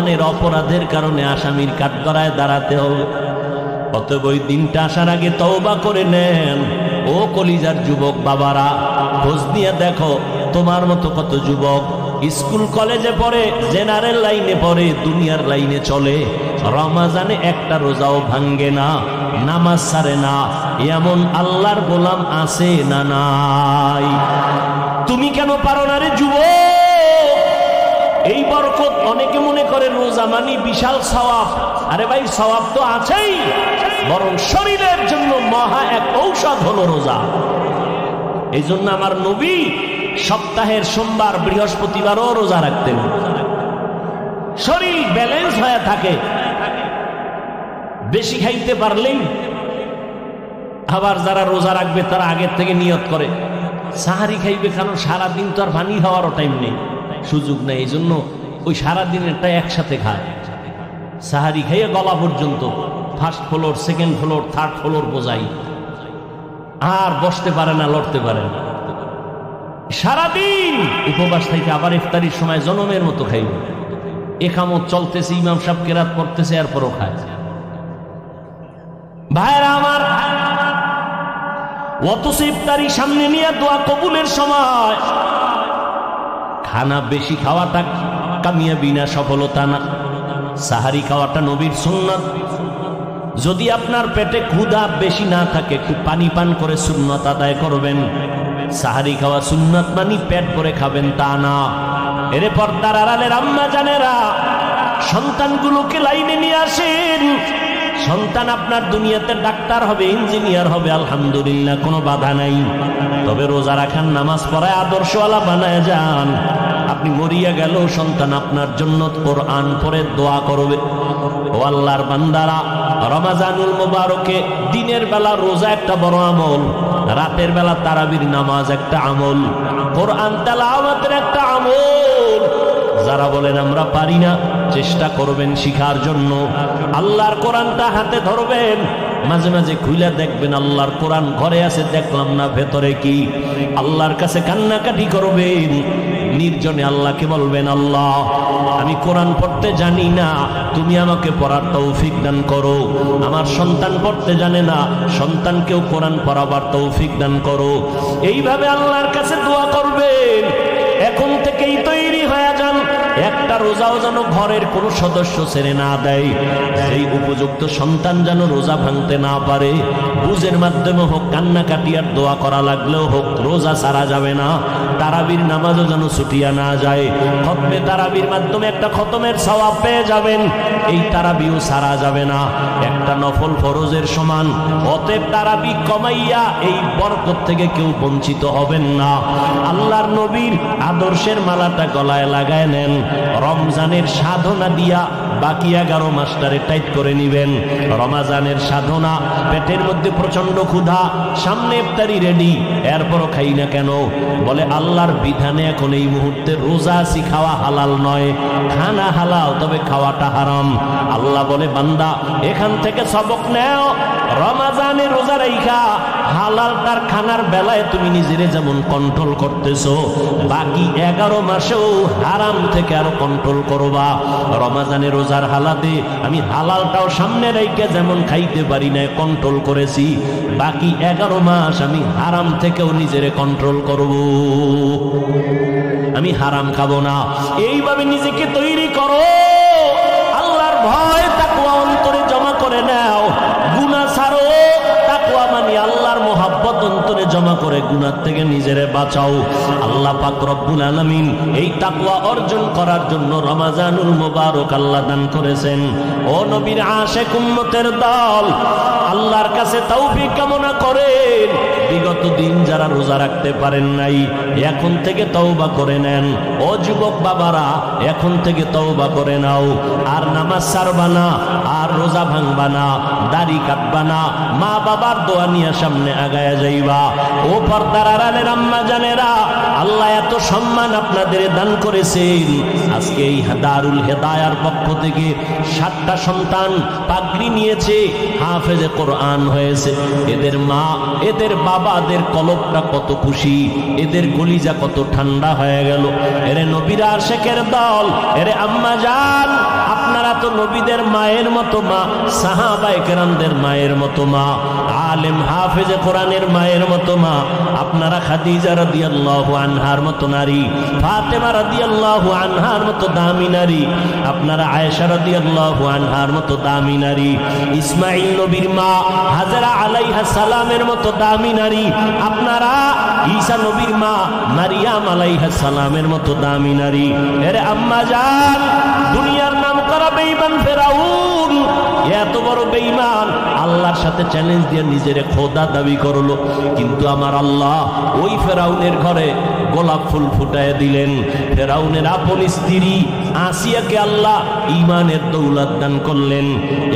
মুসলমানের অপরাধের কারণে আসামির কাঠগড়ায় দাঁড়াতে হবে। অতএব ওই দিনটা আসার আগে তওবা করে নেন। ও কলিজার যুবক বাবারা, খোঁজ নিয়ে দেখো তোমার মতো কত যুবক স্কুল কলেজে পড়ে, জেনারেল লাইনে পড়ে, দুনিয়ার লাইনে চলে, রমজানে একটা রোজাও ভাঙ্গে না, নামাজ ছাড়ে না। এমন আল্লাহর গোলাম আছে না নাই? তুমি কেন পারো না রে যুবক? এই বরকত অনেকে মনে করে রোজা মানি বিশাল সওয়াব। আরে ভাই, সওয়াব তো আছেই, বরং শরীরের জন্য মহা এক ঔষধ হলো রোজা। এই জন্য আমার নবী সপ্তাহের সোমবার বৃহস্পতিবারও রোজা রাখতেন। শরীর ব্যালেন্স হয়ে থাকে। বেশি খাইতে পারলেই, আবার যারা রোজা রাখবে তারা আগের থেকে নিয়ত করে সাহারি খাইবে, কারণ সারাদিন তো আর পানি খাওয়ারও টাইম নেই, সুযোগ নেই। এই জন্য ওই সারাদিনেরটা একসাথে খায়। সাহারি খাইয়ে গলা পর্যন্ত, first floor, second floor, third floor বোঝাই, আর বসতে পারে না, লড়তে পারে না। সারাদিন উপবাস থেকে আবার ইফতারির সময় জনমের মতো খাইবে। একামত চলতেছে, ইমাম সাহেব কেরাত পড়তেছে, এরপরও খায়। ভাইরা আমার, অথচ ইফতারি সামনে নিয়ে দোয়া কবুলের সময় খানা বেশি খাওয়াটা কামিয়াবি না, সফলতা না। সাহারি খাওয়াটা নবীর সুন্নাত। যদি আপনার পেটে ক্ষুধা বেশি না থাকে, একটু পানি পান করে সুন্নাত আদায় করবেন। সাহারি খাওয়া সুন্নাত মানি পেট ভরে খাবেন তা না। এরে পর্দার আড়ালের আম্মা জানেরা, সন্তানগুলোকে লাইনে নিয়ে আসেন। সন্তান আপনার দুনিয়াতে ডাক্তার হবে, ইঞ্জিনিয়ার হবে, আলহামদুলিল্লাহ, কোনো বাধা নাই। তবে রোজা রাখান, নামাজ পড়ায় আদর্শওয়ালা বানায় যান। আপনি মরিয়া গেল, সন্তান আপনার জন্য কোরআন পড়ে দোয়া করবে। ও আল্লাহর বান্দারা, রমজানুল মুবারকে দিনের বেলা রোজা একটা বড় আমল, রাতের বেলা তারাবির নামাজ একটা আমল, কোরআন তেলাওয়াতের একটা আমল। যারা বলেন আমরা পারি না, চেষ্টা করবেন শিখার জন্য। আল্লাহর কোরআনটা হাতে ধরবেন, মাঝে মাঝে খুলে দেখবেন আল্লাহর কোরআন ঘরে আছে, দেখলাম না ভেতরে কি। আল্লাহর কাছে কান্নাকাটি করবেন, নির্জনে আল্লাহকে বলবেন, আল্লাহ আমি কোরআন পড়তে জানি না, তুমি আমাকে পড়ার তৌফিক দান করো। আমার সন্তান পড়তে জানে না, সন্তানকেও কোরআন পড়াবার তৌফিক দান করো। এইভাবে আল্লাহর কাছে দোয়া করবেন। এখন থেকেই তৈরি হয়ে যান, একটা রোজাও যেন ঘরের কোনো সদস্য ছেড়ে না দেয়। সেই উপযুক্ত সন্তান যেন রোজা ভাঙতে না পারে। বুঝের মাধ্যমে হোক, কান্নাকাটি আর দোয়া করা লাগলেও হোক, রোজা ছাড়া যাবে না। তারাবির নামাজও যেন ছুটিয়া না যায়। খতমে তারাবির মাধ্যমে একটা খতমের সওয়াব পেয়ে যাবেন, এই তারাবিও ছাড়া যাবে না, একটা নফল ফরজের সমান। অতএব তারাবি কমাইয়া এই বরকত থেকে কেউ বঞ্চিত হবেন না। আল্লাহর নবীর আদর্শের মালাটা গলায় লাগায় নেন। রমজানের সাধনা দিয়া বাকি 11 মাসটারে টাইট করে নিবেন। রমজানের সাধনা, পেটের মধ্যে প্রচন্ড ক্ষুধা, সামনে ইফতারি রেডি, এরপরও খাই না কেন? বলে আল্লাহর বিধানে এখন এই মুহূর্তে রোজা আছি, খাওয়া হালাল নয়। খানা হালাল, তবে খাওয়াটা হারাম। আল্লাহ বলে, বান্দা এখান থেকে সবক নেও। রমজানে রোজা রাইখা হালালটার খানার বেলায় তুমি নিজেরে যেমন কন্ট্রোল করতেছো, বাকি 11 মাসেও হারাম থেকে আরো কন্ট্রোল করবা। রমজানের রোজার হালাতে আমি হালালটাও সামনে রেখে যেমন খাইতে পারি না, কন্ট্রোল করেছি, বাকি 11 মাস আমি হারাম থেকেও নিজেরে কন্ট্রোল করব। আমি হারাম খাবো না। এইভাবে নিজেকে তৈরি করো। আল্লাহর ভয় তাকওয়া অন্তরে জমা করে নাও। গুনাহ ছাড়ো। তাকওয়া মানে আল্লাহর মোহাব্বত অন্তরে জমা করে গুনাহ থেকে নিজেরে বাঁচাও। আল্লাহ পাক রব্বুল আলামিন এই তাকওয়া অর্জন করার জন্য রমজানুল মুবারক আল্লাহ দান করেছেন। ও নবীর আশিক উম্মতের দল, আল্লাহর কাছে তৌফিক কামনা করেন। বিগত দিন যারা রোজা রাখতে পারেন নাই, এখন থেকে তওবা করে নেন। ও যুবক বাবারা, এখন থেকে তওবা করে নাও। আর নামাজ ছাড়বা না, আর রোজা ভাঙবা না, দাড়ি কাটবা না, মা বাবার দোয়া নিয়ে সামনে আগায়া যাইবা। ও পর্দার আড়ালের আম্মা জানেরা, আল্লাহ এত সম্মান আপনাদের দান করেছেন। আজকে এই দারুল হেদায়ার পক্ষ থেকে 7টা সন্তান পাগড়ি নিয়েছে, হাফেজে কোরআন হয়েছে। এদের মা, এদের বাবাদের কলবটা কত খুশি, এদের কলিজা কত ঠান্ডা হয়ে গেল। এরে নবীর আশিকের দল, এরে আম্মা জান, তো নবীদের মায়ের মতো মা, সাহাবায়ে কেরামদের মায়ের মতো মা, আলেম হাফেজে কোরআনের মায়ের মতো মা। আপনারা খাদিজা রাদিয়াল্লাহু আনহার মতো নারী, ফাতেমা রাদিয়াল্লাহু আনহার মতো দামি নারী, আপনারা আয়েশা রাদিয়াল্লাহু আনহার মতো দামি নারী, ইসমাঈল নবীর মা হাজরা আলাইহা সালামের মতো দামি নারী, আপনারা ঈসা নবীর মা মারিয়াম আলাইহা সালামের মতো দামি নারী। এরে আম্মা জান, দুনিয়ার নাম করা বেঈমান ফেরাউন এত বড় বেঈমান, আল্লাহর সাথে চ্যালেঞ্জ দিয়ে নিজের খোদা দাবি করলো। কিন্তু আমার আল্লাহ ওই ফেরাউনের ঘরে গোলাপ ফুল ফুটায় দিলেন। ফেরাউনের আপন স্ত্রী আসিয়াকে আল্লাহ ঈমানের দৌলত দান করলেন।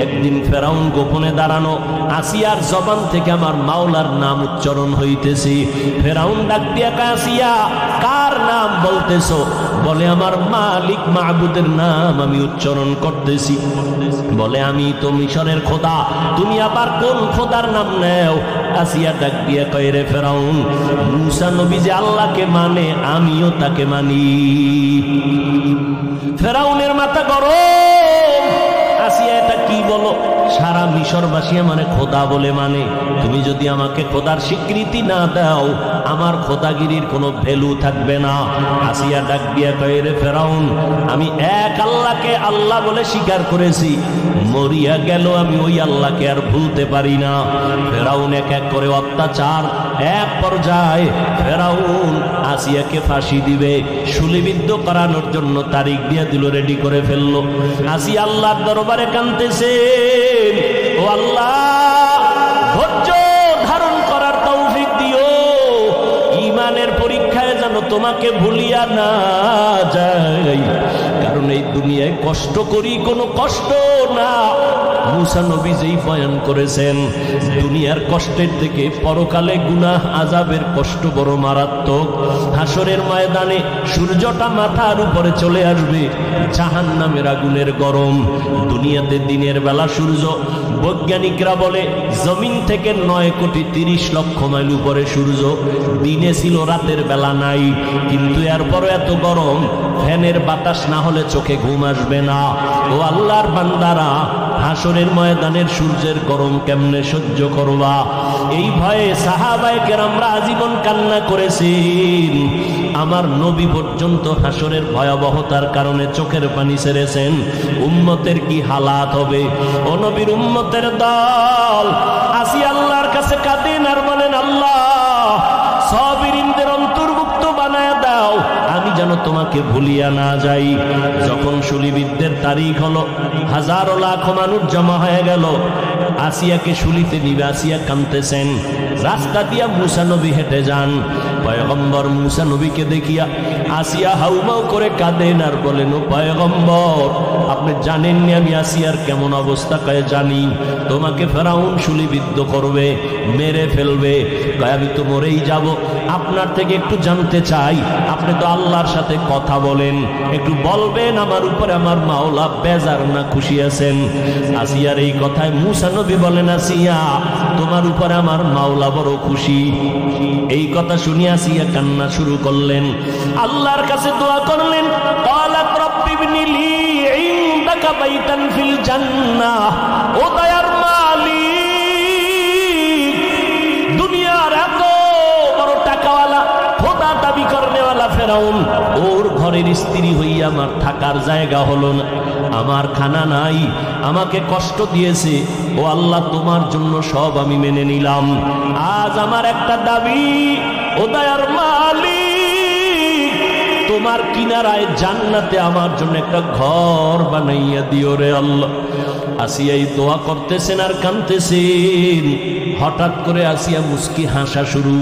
একদিন ফেরাউন গোপনে দাঁড়ানো, আসিয়ার জবান থেকে আমার মাওলার নাম উচ্চারণ হইতেছে। ফেরাউন ডাক দিয়া কয়, আসিয়া কার নাম বলতেছো? বলে আমার মালিক মাহবুদের নাম আমি উচ্চারণ করতেছি। বলে আমি তো মিশরের খোদা, তুমি আবার কোন খোদার নাম নেও? আসিয়া ডাক দিয়া কয়, রে ফেরাউন, মুসা নবী যে আল্লাহকে মানে আমিও তাকে মানি। ফেরাউনের মাথা গরম। আসিয়া এটা কি বলো? সারা মিশরবাসী আমারে খোদা বলে মানে, তুমি যদি আমাকে খোদার স্বীকৃতি না দাও আমার খোদাগিরির কোনো ভ্যালু থাকবে না। আসিয়া ডাক দিয়া কয়, রে ফেরাউন, আমি এক আল্লাহকে আল্লাহ বলে স্বীকার করেছি, মরিয়া গেল আমি ওই আল্লাহকে আর ভুলতে পারি না। ফেরাউন এক এক করে অত্যাচার, এক পর্যায়ে ফেরাউন আসিয়াকে ফাঁসি দিবে, শুলিবিদ্ধ করানোর জন্য তারিখ দিয়ে দিল, রেডি করে ফেললো। আসিয়া আল্লাহর দরবারে কাঁদতেছে, ও আল্লাহ, ধৈর্য ধারণ করার তৌফিক দিও, ঈমানের পরীক্ষায় যেন তোমাকে ভুলিয়া না যাই, কারণ এই দুনিয়ায় কষ্ট করি কোনো কষ্ট না। মুসা নবী যেই বয়ান করেছেন, দুনিয়ার কষ্টের থেকে পরকালে গুনাহ আযাবের কষ্ট বড় মারাত্মক। হাসরের ময়দানে সূর্যটা মাথার উপরে চলে আসবে, জাহান্নামের আগুনের গরম। দুনিয়াতে দিনের বেলা সূর্য, বৈজ্ঞানিকরা বলে জমিন থেকে 9,30,00,000 মাইল উপরে সূর্য, দিনে ছিল, রাতের বেলা নাই। কিন্তু এরপরও এত গরম, ফ্যানের বাতাস না হলে চোখে ঘুম আসবে না। ও আল্লাহর বান্দারা, হাসরের ময়দানের সূর্যের গরম কেমনে সহ্য করবা? এই ভয়ে সাহাবায়ে কেরামরা আজীবন কান্না করেছেন। আমার নবী পর্যন্ত হাসরের ভয়াবহতার কারণে চোখের পানি ছেড়েছেন। উম্মতের কি হালাত হবে? ও নবীর উম্মতের দল আসিয়া আল্লাহর কাছে কাঁদেন আর বলেন, আল্লাহ, সাবিরিনদের অন্তর্ভুক্ত বানায় দাও, আমি যেন তোমাকে ভুলিয়া না যাই। যখন শুলিবিদ্ধের তারিখ হলো, হাজারো লাখ মানুষ জমা হয়ে গেল, আসিয়াকে শুলিতে নিবে। আসিয়া কাঁদতেছেন। রাস্তা দিয়া মুসা নবী হেঁটে যান। পয়গম্বর মুসা নবীকে দেখিয়া আসিয়া হাউমাউ করে কাঁদেন আর বলেন, ও পয়গম্বর, আপনি জানেননি আমি আসিয়ার কেমন অবস্থা? কয়ে জানি, তোমাকে ফেরাউন শুলিবিদ্ধ করবে, মেরে ফেলবে। কয় আমি তো মরেই যাব, আপনার থেকে একটু জানতে চাই, আপনি তো আল্লাহর সাথে কথা বলেন, একটু বলবেন আমার উপরে আমার মাওলা বেজার না খুশি আছেন? আসিয়ার এই কথায় মুসা নবী বলেন, আসিয়া, তোমার উপরে আমার মাওলা বড় খুশি। এই কথা শুনে আসিয়া কান্না শুরু করলেন, আল্লাহর কাছে দোয়া করলেন। ক্বালাত রাব্বি ইবনি লি ইনদাকা বাইতান ফিল জান্নাহ। ও দয়ার মালিক, দুনিয়ার এত বড় টাকাওয়ালা খোদা দাবি করনেওয়ালা ফেরাউন, ওর ঘরের স্ত্রী হইয়া আমার থাকার জায়গা হলো না, আমার খানা নাই, আমাকে কষ্ট দিয়েছে। ও আল্লাহ, তোমার জন্য সব আমি মেনে নিলাম। আজ আমার একটা দাবি, ও দয়ার মালিক, তোমার কিনারায় জান্নাতে আমার জন্য একটা ঘর বানাইয়া দিও রে আল্লাহ। আসিয়া এই দোয়া করতেছেন আর কাঁদতেছেন। হঠাৎ করে আসিয়া মুস্কি হাসা শুরু,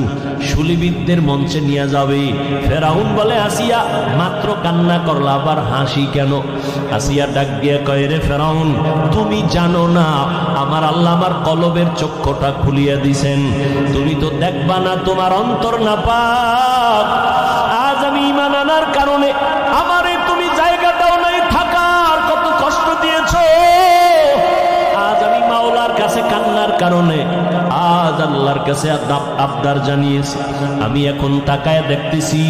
শুলিবিদদের মঞ্চে নিয়ে যাবে। ফেরাউন বলে, আসিয়া মাত্র কান্না করলা, আবার হাসি কেন? আসিয়া ডাক দিয়ে কয়, রে ফেরাউন, তুমি জানো না আমার আল্লাহ আমার কলবের চক্ষুটা খুলিয়া দিছেন, তুমি তো দেখবা না, তোমার অন্তর না পাক। আজ আমি ঈমান আনার কারণে আমারে তুমি জায়গা দাও নাই থাকার, কত কষ্ট দিয়েছো। আজ আমি মাওলার কাছে কান্নার কারণে আজ আল্লাহর কাছে আবদার জানিয়েছি। আমি এখন তাকায় দেখতেছি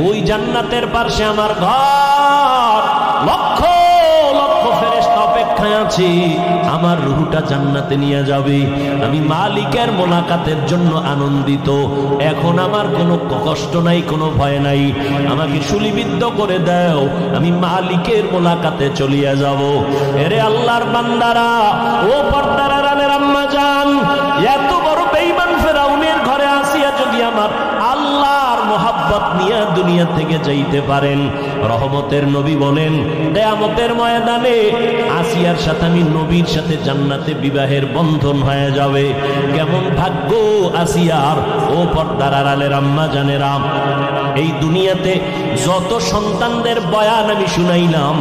ওই জান্নাতের পাশে আমার ঘর, লক্ষ লক্ষ ফেরেশতা অপেক্ষা অবস্থায় আছি, আমার রূহটা জান্নাতে নিয়ে যাবে। আমি মালিকের মোলাকাতের জন্য আনন্দিত। এখন আমার কোনো কষ্ট নাই, কোনো ভয় নাই। আমাকে শুলিবিদ্ধ করে দাও, আমি মালিকের মোলাকাতে চলিয়া যাব। এরে আল্লাহর বান্দারা, ও পর্দার আড়ালের আম্মা জান, এত বড় বেঈমান ফেরাউনের ঘরে আসিয়া যদি আমার আল্লাহর মোহাব্বত নিয়ে দুনিয়া থেকে যাইতে পারেন, রহমতের নবী বলেন কিয়ামতের ময়দানে আসিয়ার সাথে আমি নবীর সাথে জান্নাতে বিবাহের বন্ধন হয়ে যাবে। কেমন ভাগ্য আসিয়ার। ও পর্দার আড়ালের আম্মা জানেরা, এই দুনিয়াতে যত সন্তানদের বয়ান আমি শুনাইলাম,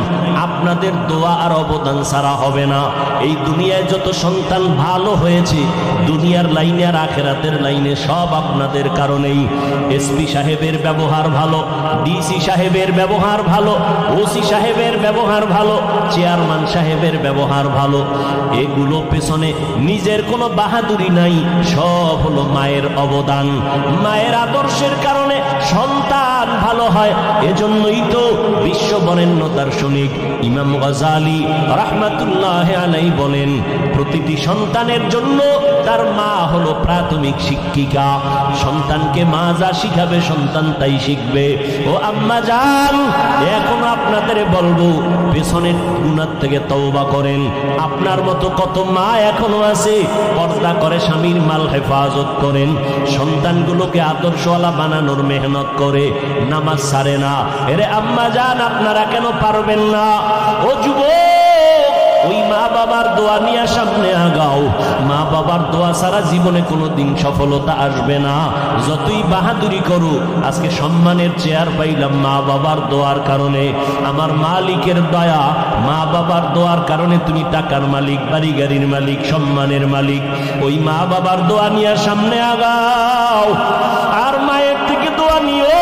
আপনাদের দোয়া আর অবদান ছাড়া হবে না। এই দুনিয়ায় যত সন্তান ভালো হয়েছে, দুনিয়ার লাইনে আর আখেরাতের লাইনে, সব আপনাদের কারণেই। এসপি সাহেবের ব্যবহার ভালো, ডিসি সাহেবের ব্যবহার ভালো, ওসি সাহেবের ব্যবহার ভালো, চেয়ারম্যান সাহেবের ব্যবহার ভালো, এগুলো পেছনে নিজের কোনো বাহাদুরি নাই, সব হলো মায়ের অবদান। মায়ের আদর্শের কারণে সন্তান ভালো হয়। এজন্যই তো বিশ্ব বরেণ্য দার্শনিক ইমাম গাজ্জালী রাহমাতুল্লাহ আলাইহি বলেন, প্রতিটি সন্তানের জন্য তার মা হলো প্রাথমিক শিক্ষিকা। সন্তানকে মা যা শিখাবে সন্তান তাই শিখবে। ও আম্মা জান, এখন আপনাদের বলবো, পেছনের গুনাহ থেকে তওবা করেন। আপনার মতো কত মা এখনো আছে, পর্দা করে স্বামীর মাল হেফাজত করেন, সন্তানগুলোকে আদর্শওয়ালা বানানোর মেহনত করে, নামাজ ছাড়ে না। এরে আম্মা জান, আপনারা কেন পারবেন না? ও যুবক, ওই মা বাবার দোয়া নিয়ে সামনে আগাও। মা বাবার দোয়া ছাড়া জীবনে কোনোদিন সফলতা আসবে না। যতই বাহাদুরি করো, আজকে সম্মানের চেয়ার পাইলাম মা বাবার দোয়ার কারণে। আমার মালিকের দয়া, মা বাবার দোয়ার কারণে তুমি টাকার মালিক, বাড়ি গাড়ির মালিক, সম্মানের মালিক। ওই মা বাবার দোয়া নিয়ে সামনে আগাও, আর মায়ের থেকে দোয়া নিও।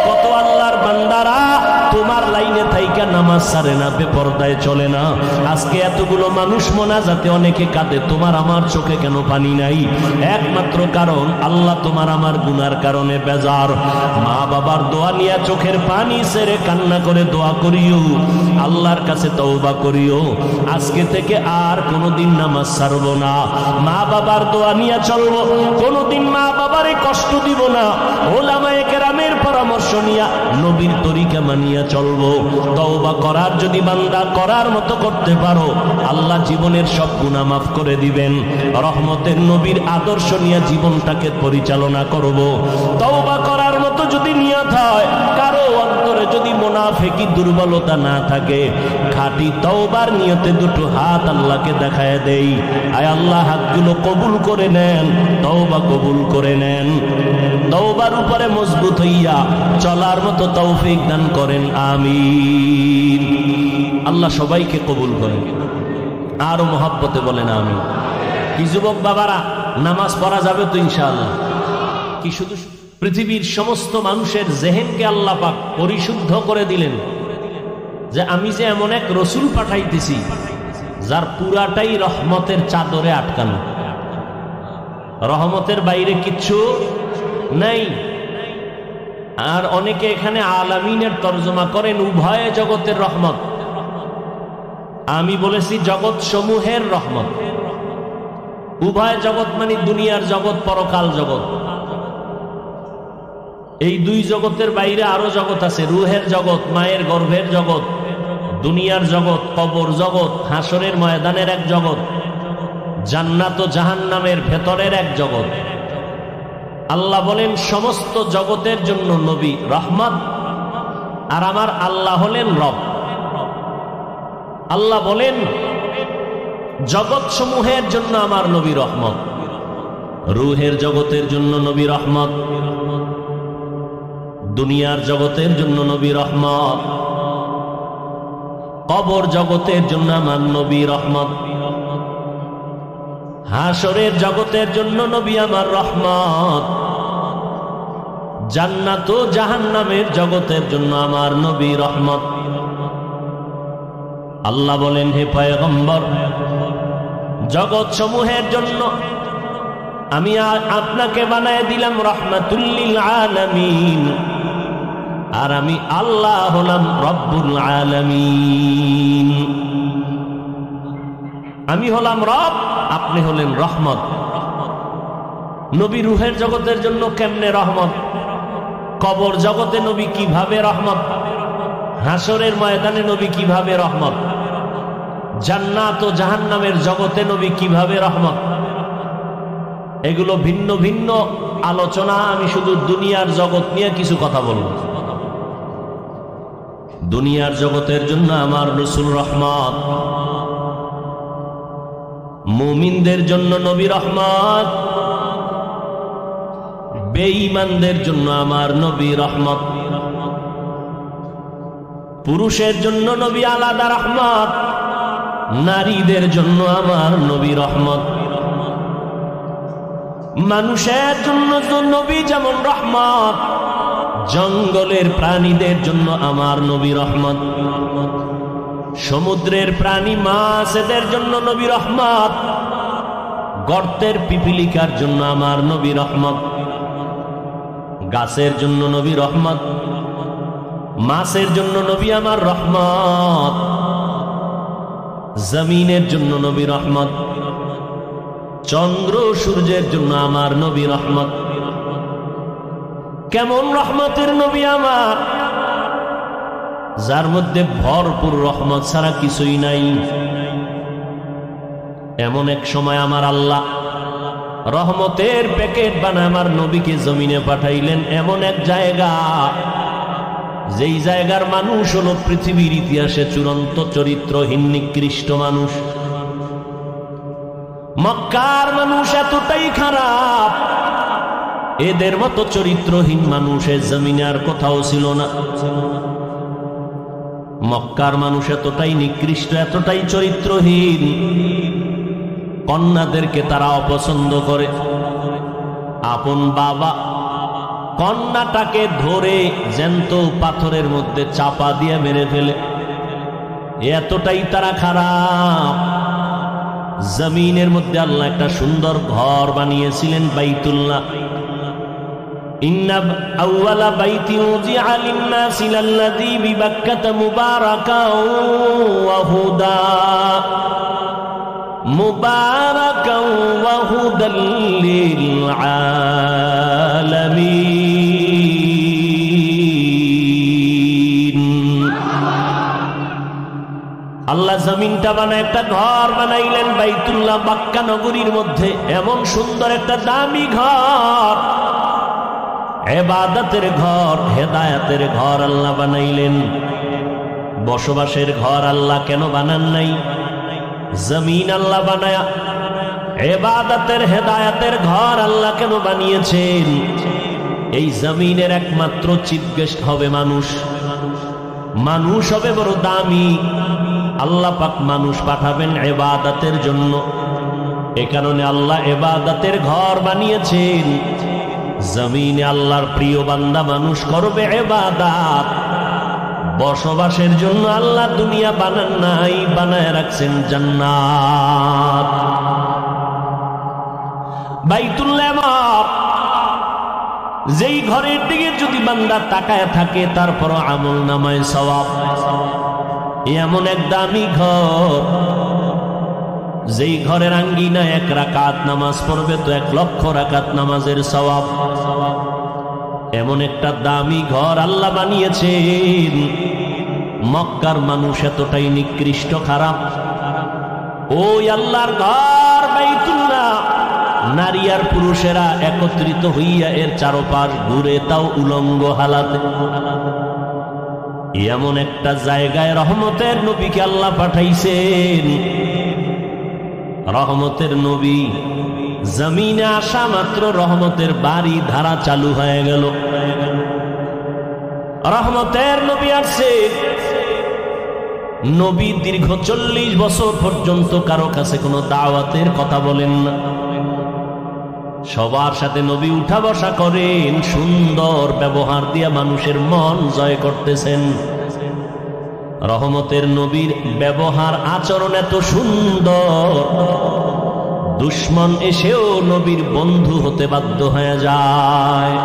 কত আল্লাহর বান্দারা তোমার লাইনে থাইকা নামাজ ছাড়ে না, বেপরদায় চলে না। আজকে এতগুলো মানুষ মোনাজাতে অনেকে কাঁদে, তোমার আমার চোখে কেন পানি নাই? একমাত্র কারণ আল্লাহ তোমার আমার গুনার কারণে বেজার। মা বাবার দোয়া নিয়ে চোখের পানি ছেড়ে কান্না করে দোয়া করিও, আল্লাহর কাছে তওবা করিও, আজকে থেকে আর কোনোদিন নামাজ ছাড়বো না, মা বাবার দোয়া নিয়ে চলবো, কোনোদিন মা বাবারে কষ্ট দিব না, ওলামায়ে কেরামের পরামর্শ নিয়ে নবীর তরিকা মানিয়া চলবো। তওবা করার যদি বান্দা করার মতো করতে পারো, আল্লাহ জীবনের সব গুনাহ মাফ করে দিবেন। রহমতের নবীর আদর্শ নিয়ে জীবনটাকে পরিচালনা করব। তওবা করার মতো যদি নিয়ত হয়, কারো অন্তরে যদি মুনাফিকি দুর্বলতা না থাকে, খাঁটি তওবার নিয়তে দুটো হাত আল্লাহকে দেখায় দেই, আয় আল্লাহ হাতগুলো কবুল করে নেন, তওবা কবুল করে নেন। তওবার উপরে মজবুত হইয়া চলার মতো তৌফিক দান করেন, আমিন। আল্লাহ সবাইকে কবুল করেন, আরো মহব্বতে বলেন আমিন। কি যুবক বাবারা, নামাজ পড়া যাবে তো ইনশাআল্লাহ? কি শুধু পৃথিবীর সমস্ত মানুষের জেহেনকে আল্লাহ পাক পরিশুদ্ধ করে দিলেন যে আমি যে এমন এক রসুল পাঠাইতেছি যার পুরাটাই রহমতের চাদরে আটকানো, রহমতের বাইরে কিচ্ছু নাই। আর অনেকে এখানে আলামিনের তরজমা করেন উভয় জগতের রহমত। আমি বলেছি জগৎ সমূহের রহমত। উভয় জগৎ মানে দুনিয়ার জগৎ, পরকাল জগৎ। এই দুই জগতের বাইরে আরো জগৎ আছে, রুহের জগৎ, মায়ের গর্ভের জগৎ, দুনিয়ার জগৎ, কবর জগৎ, হাসরের ময়দানের এক জগৎ, জান্নাত ও জাহান্নামের ভেতরের এক জগৎ। আল্লাহ বলেন সমস্ত জগতের জন্য নবী রহমত, আর আমার আল্লাহ হলেন রব। আল্লাহ বলেন জগৎ সমূহের জন্য আমার নবী রহমত, রুহের জগতের জন্য নবী রহমত, দুনিয়ার জগতের জন্য নবী রহমত, কবর জগতের জন্য আমার নবী রহমত, হাসরের জগতের জন্য নবী আমার রহমত, জান্নাত ও জাহান্নামের জগতের জন্য আমার নবী রহমত। আল্লাহ বলেন হে পয়গম্বর, জগৎ সমূহের জন্য আমি আপনাকে বানায় দিলাম রাহমাতুল লিল আলামিন, আর আমি আল্লাহ হলাম রব্বুল আলামিন। আমি হলাম রব, আপনি হলেন রহমত। নবী রুহের জগতের জন্য কেমনে রহমত, কবর জগতে নবী কিভাবে রহমত, হাসরের ময়দানে নবী কিভাবে রহমত, জান্নাত ও জাহান্নামের জগতে নবী কিভাবে রহমত। এগুলো ভিন্ন ভিন্ন আলোচনা। আমি শুধু দুনিয়ার জগৎ নিয়ে কিছু কথা বলব। দুনিয়ার জগতের জন্য আমার রাসূল রহমত, মুমিনদের জন্য নবী রহমত, বেঈমানদের জন্য আমার নবী রহমত। পুরুষের জন্য নবী আলাদা রহমত, নারীদের জন্য আমার নবী রহমত। মানুষের জন্য নবী যেমন রহমত, জঙ্গলের প্রাণীদের জন্য আমার নবী রহমত। সমুদ্রের প্রাণী মাছ এদের জন্য নবী রহমত, গর্তের পিপিলিকার জন্য আমার নবী রহমত। গাছের জন্য নবী রহমত, মাছের জন্য নবী আমার রহমত। জমিনের জন্য নবী রহমত, চন্দ্র সূর্যের জন্য আমার নবী রহমত। কেমন রহমতের নবী আমার, যার মধ্যে ভরপুর রহমত ছাড়া কিছুই নাই। এমন এক সময় আমার আল্লাহ রহমতের প্যাকেট বানায় আমার নবীকে জমিনে পাঠাইলেন এমন এক জায়গা, যেই জায়গার মানুষ হলো পৃথিবীর ইতিহাসে চূড়ান্ত চরিত্রহীন নিকৃষ্ট মানুষ। মক্কার মানুষ এতটাই খারাপ, এদের মতো চরিত্রহীন মানুষের জমিনে আর কোথাও ছিল না। মক্কার মানুষ এতটাই নিকৃষ্ট, এতটাই চরিত্রহীন, কন্যাদেরকে তারা অপছন্দ করে। আপন বাবা কন্যাটাকে ধরে জ্যান্ত পাথরের মধ্যে চাপা দিয়ে মেরে ফেলে, এতটাই তারা খারাপ। জমিনের মধ্যে আল্লাহ একটা সুন্দর ঘর বানিয়েছিলেন, বাইতুল্লাহ। ইন্না আউওয়ালা বাইতি উযিআ লিন-নাসি লাল্লাযী বিবাক্কাতা মুবারাকাও ওয়া হুদা মুবারাকাও ওয়া হুদাল লিল আলামিন। আল্লাহ জমিনটা বানায় একটা ঘর বানাইলেন বাইতুল্লাহ, মক্কা নগরীর মধ্যে। এমন সুন্দর একটা দামি ঘর, ইবাদতের ঘর, হেদায়েতের ঘর আল্লাহ বানাইলেন। বসবাসের ঘর আল্লাহ কেন বানান নাই? জমিন আল্লাহ বানায়া ইবাদতের হেদায়েতের ঘর আল্লাহ কেন বানিয়েছেন? এই জমিনের একমাত্র চিফ গেস্ট হবে মানুষ। মানুষ হবে বড় দামি। আল্লাহ পাক মানুষ পাঠাবেন ইবাদতের জন্য। এ কারণে আল্লাহ ইবাদতের ঘর বানিয়েছেন। জমিনে আল্লাহর প্রিয় বান্দা মানুষ করবে ইবাদত। বসবাসের জন্য আল্লাহ দুনিয়া বানান নাই, বানায় রাখছেন জান্নাত। বাইতুল্লাহ যেই ঘরের দিকে যদি বান্দা তাকায় থাকে তারপর আমল নামায় সওয়াব। এমন এক দামি ঘর, যেই ঘরের আঙ্গিনায় 1 রাকাত নামাজ পড়বে তো 1 লক্ষ রাকাত নামাজের সওয়াব। এমন একটা দামি ঘর আল্লাহ বানিয়েছেন। মক্কার মানুষ এতটাই নিকৃষ্ট খারাপ, ওই আল্লাহর ঘর বাইতুল্লাহ নারী আর পুরুষেরা একত্রিত হইয়া এর চারপাশ ঘুরে, তাও উলঙ্গ হালাতে। এমন একটা জায়গায় রহমতের নবীকে আল্লাহ পাঠাইছেন। রহমতের নবী জমিনে আসা মাত্র রহমতের বাড়ি ধারা চালু হয়ে গেল। রহমতের নবী আসছে। নবী দীর্ঘ 40 বছর পর্যন্ত কারো কাছে কোনো দাওয়াতের কথা বলেন না। সবার সাথে নবী উঠা বসা করেন, সুন্দর ব্যবহার দিয়া মানুষের মন জয় করতেছেন। রহমতের নবীর ব্যবহার আচরণ এত সুন্দর, দুশ্মন এসেও নবীর বন্ধু হতে বাধ্য হয়ে যায়।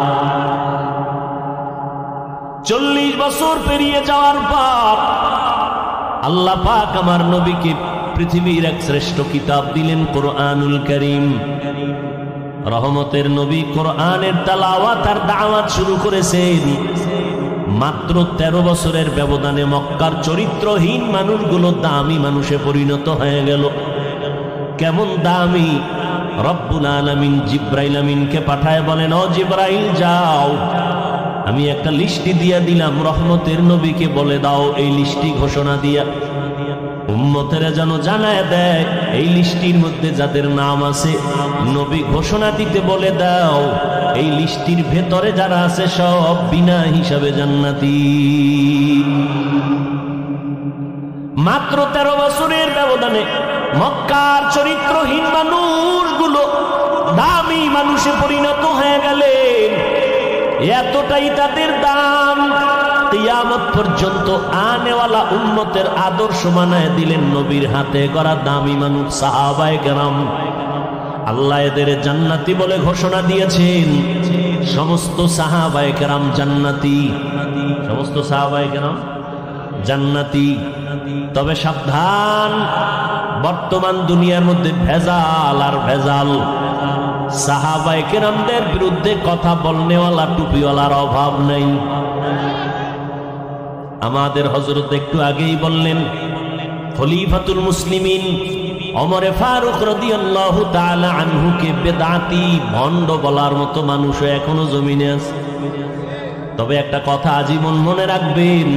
40 বছর পেরিয়ে যাওয়ার পর আল্লাহ পাক আমার নবীকে পৃথিবীর এক শ্রেষ্ঠ কিতাব দিলেন কোরআনুল কারীম। রহমতের নবী কোরআনের তেলাওয়াত আর দাওয়াত শুরু করেছেন। মাত্র 13 বছরের ব্যবধানে মক্কার চরিত্রহীন মানুষগুলো দামি মানুষে পরিণত হয়ে গেল। কেমন দামি! রব্বুল আলামিন জিব্রাইল আমিনকে পাঠায় বলেন, ও জিব্রাইল যাও, আমি একটা লিস্টি দিয়া দিলাম, রহমতের নবীকে বলে দাও এই লিস্টি ঘোষণা দিয়া উম্মতেরা যেন জানায় দেয় এই লিস্টির মধ্যে যাদের নাম আছে নবী ঘোষণা দিতে বলে দাও এই লিস্টির ভেতরে যারা আছে সব বিনা হিসাবে জান্নাতি। মাত্র 13 বছরের ব্যবধানে মক্কার চরিত্রহীন মানুষগুলো দামি মানুষে পরিণত হয়ে গেলেন। এতটাই তাদের দাম, কিয়ামত পর্যন্ত আনেওয়ালা উম্মতের আদর্শ বানায় দিলেন নবীর হাতে গড়া দামি মানুষ সাহাবায়ে কেরাম। আল্লাহ এদের জান্নাতি বলে ঘোষণা দিয়েছেন। সমস্ত সাহাবায়ে কেরাম জান্নাতি, সমস্ত সাহাবায়ে কেরাম জান্নাতি। তবে সাবধান, বর্তমান দুনিয়ার মধ্যে ভেজাল আর ভেজাল। সাহাবায়ে কেরামদের বিরুদ্ধে কথা বলনেওয়ালা টুপিওয়ালার অভাব নেই। আমাদের হযরত একটু আগেই বললেন, খলিফাতুল মুসলিমিন ওমরে ফারুক রাদিয়াল্লাহু তাআলা আনহুকে বেদাতি ভণ্ড বলার মতো মানুষ এখনো জমিনে আছে। তবে একটা কথা আজীবন মনে রাখবেন,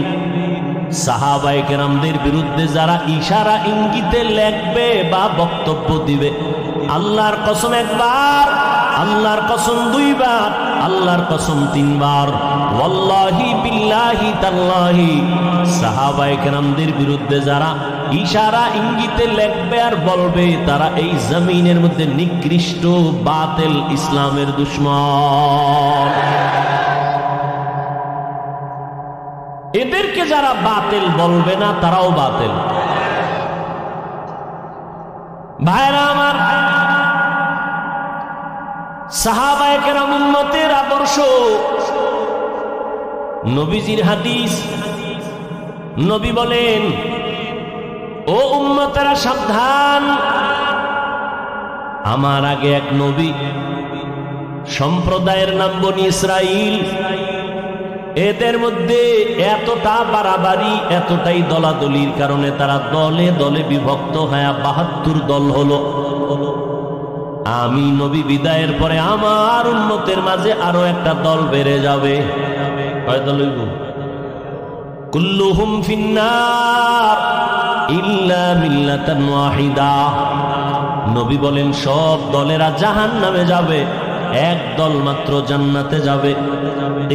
সাহাবায়ে কেরামদের বিরুদ্ধে যারা ইশারা ইঙ্গিতে লেখবে বা বক্তব্য দিবে, আল্লাহর কসম একবার, আল্লাহর কসম 2 বার, আল্লাহর কসম 3 বার, ওয়াল্লাহি বিল্লাহি তাল্লাহি, সাহাবায়ে কেরামদের বিরুদ্ধে যারা ইশারা ইঙ্গিতে লেখবে আর বলবে তারা এই জমিনের মধ্যে নিকৃষ্ট বাতিল ইসলামের দুশমন। এদেরকে যারা বাতিল বলবে না তারাও বাতিল। ভাইরা আমার, সাহাবায়ে কেরাম উম্মতের আদর্শ, নবীজির হাদিস। নবী বলেন, ও উম্মতেরা সাবধান, আমার আগে এক নবী, সম্প্রদায়ের নাম বনি ইসরাইল। এদের মধ্যে এতটা বাড়াবাড়ি, এতটাই দলাদলির কারণে তারা দলে দলে বিভক্ত হয়ে 72 দল হলো। আমি নবী বিদায়ের পরে আমার উম্মতের মাঝে আরো একটা দল বেড়ে যাবে। কয় দল হইব? কুল্লুহুম ফিন্নার ইল্লা মিল্লাতান ওয়াহিদা। নবী বলেন সব দলেরা জাহান্নামে যাবে, এক দল মাত্র জান্নাতে যাবে।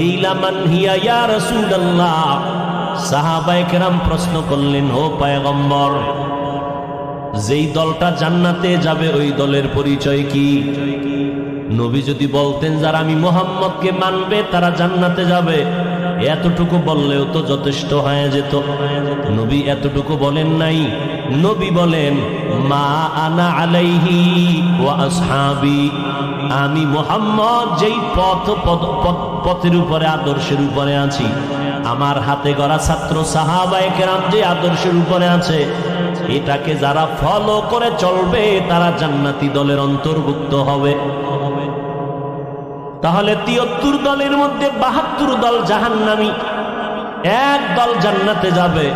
ইলা মান হিয়া ইয়া রাসূলুল্লাহ। সাহাবায়ে কেরাম প্রশ্ন করলেন, ও পয়গম্বর, যেই দলটা জান্নাতে যাবে ওই দলের পরিচয় কি? নবী যদি বলতেন যারা আমি মুহাম্মদকে মানবে তারা জান্নাতে যাবে, এতটুকু বললেও তো যথেষ্ট হয়ে যেত। নবী এতটুকু বলেন নাই। নবী বলেন, মা আনা আলাইহি ওয়া আসহাবি, আমি মুহাম্মদ যেই পথের উপরে, আদর্শের উপরে আছি, আমার হাতে গড়া ছাত্র সাহাবায়ে কেরাম যে আদর্শের উপরে আছে, এটাকে যারা ফলো করে চলবে তারা জান্নাতি দলের অন্তর্ভুক্ত হবে। তাহলে 73 দলের মধ্যে 72 দল জাহান্নামী, এক দল জান্নাতে যাবে।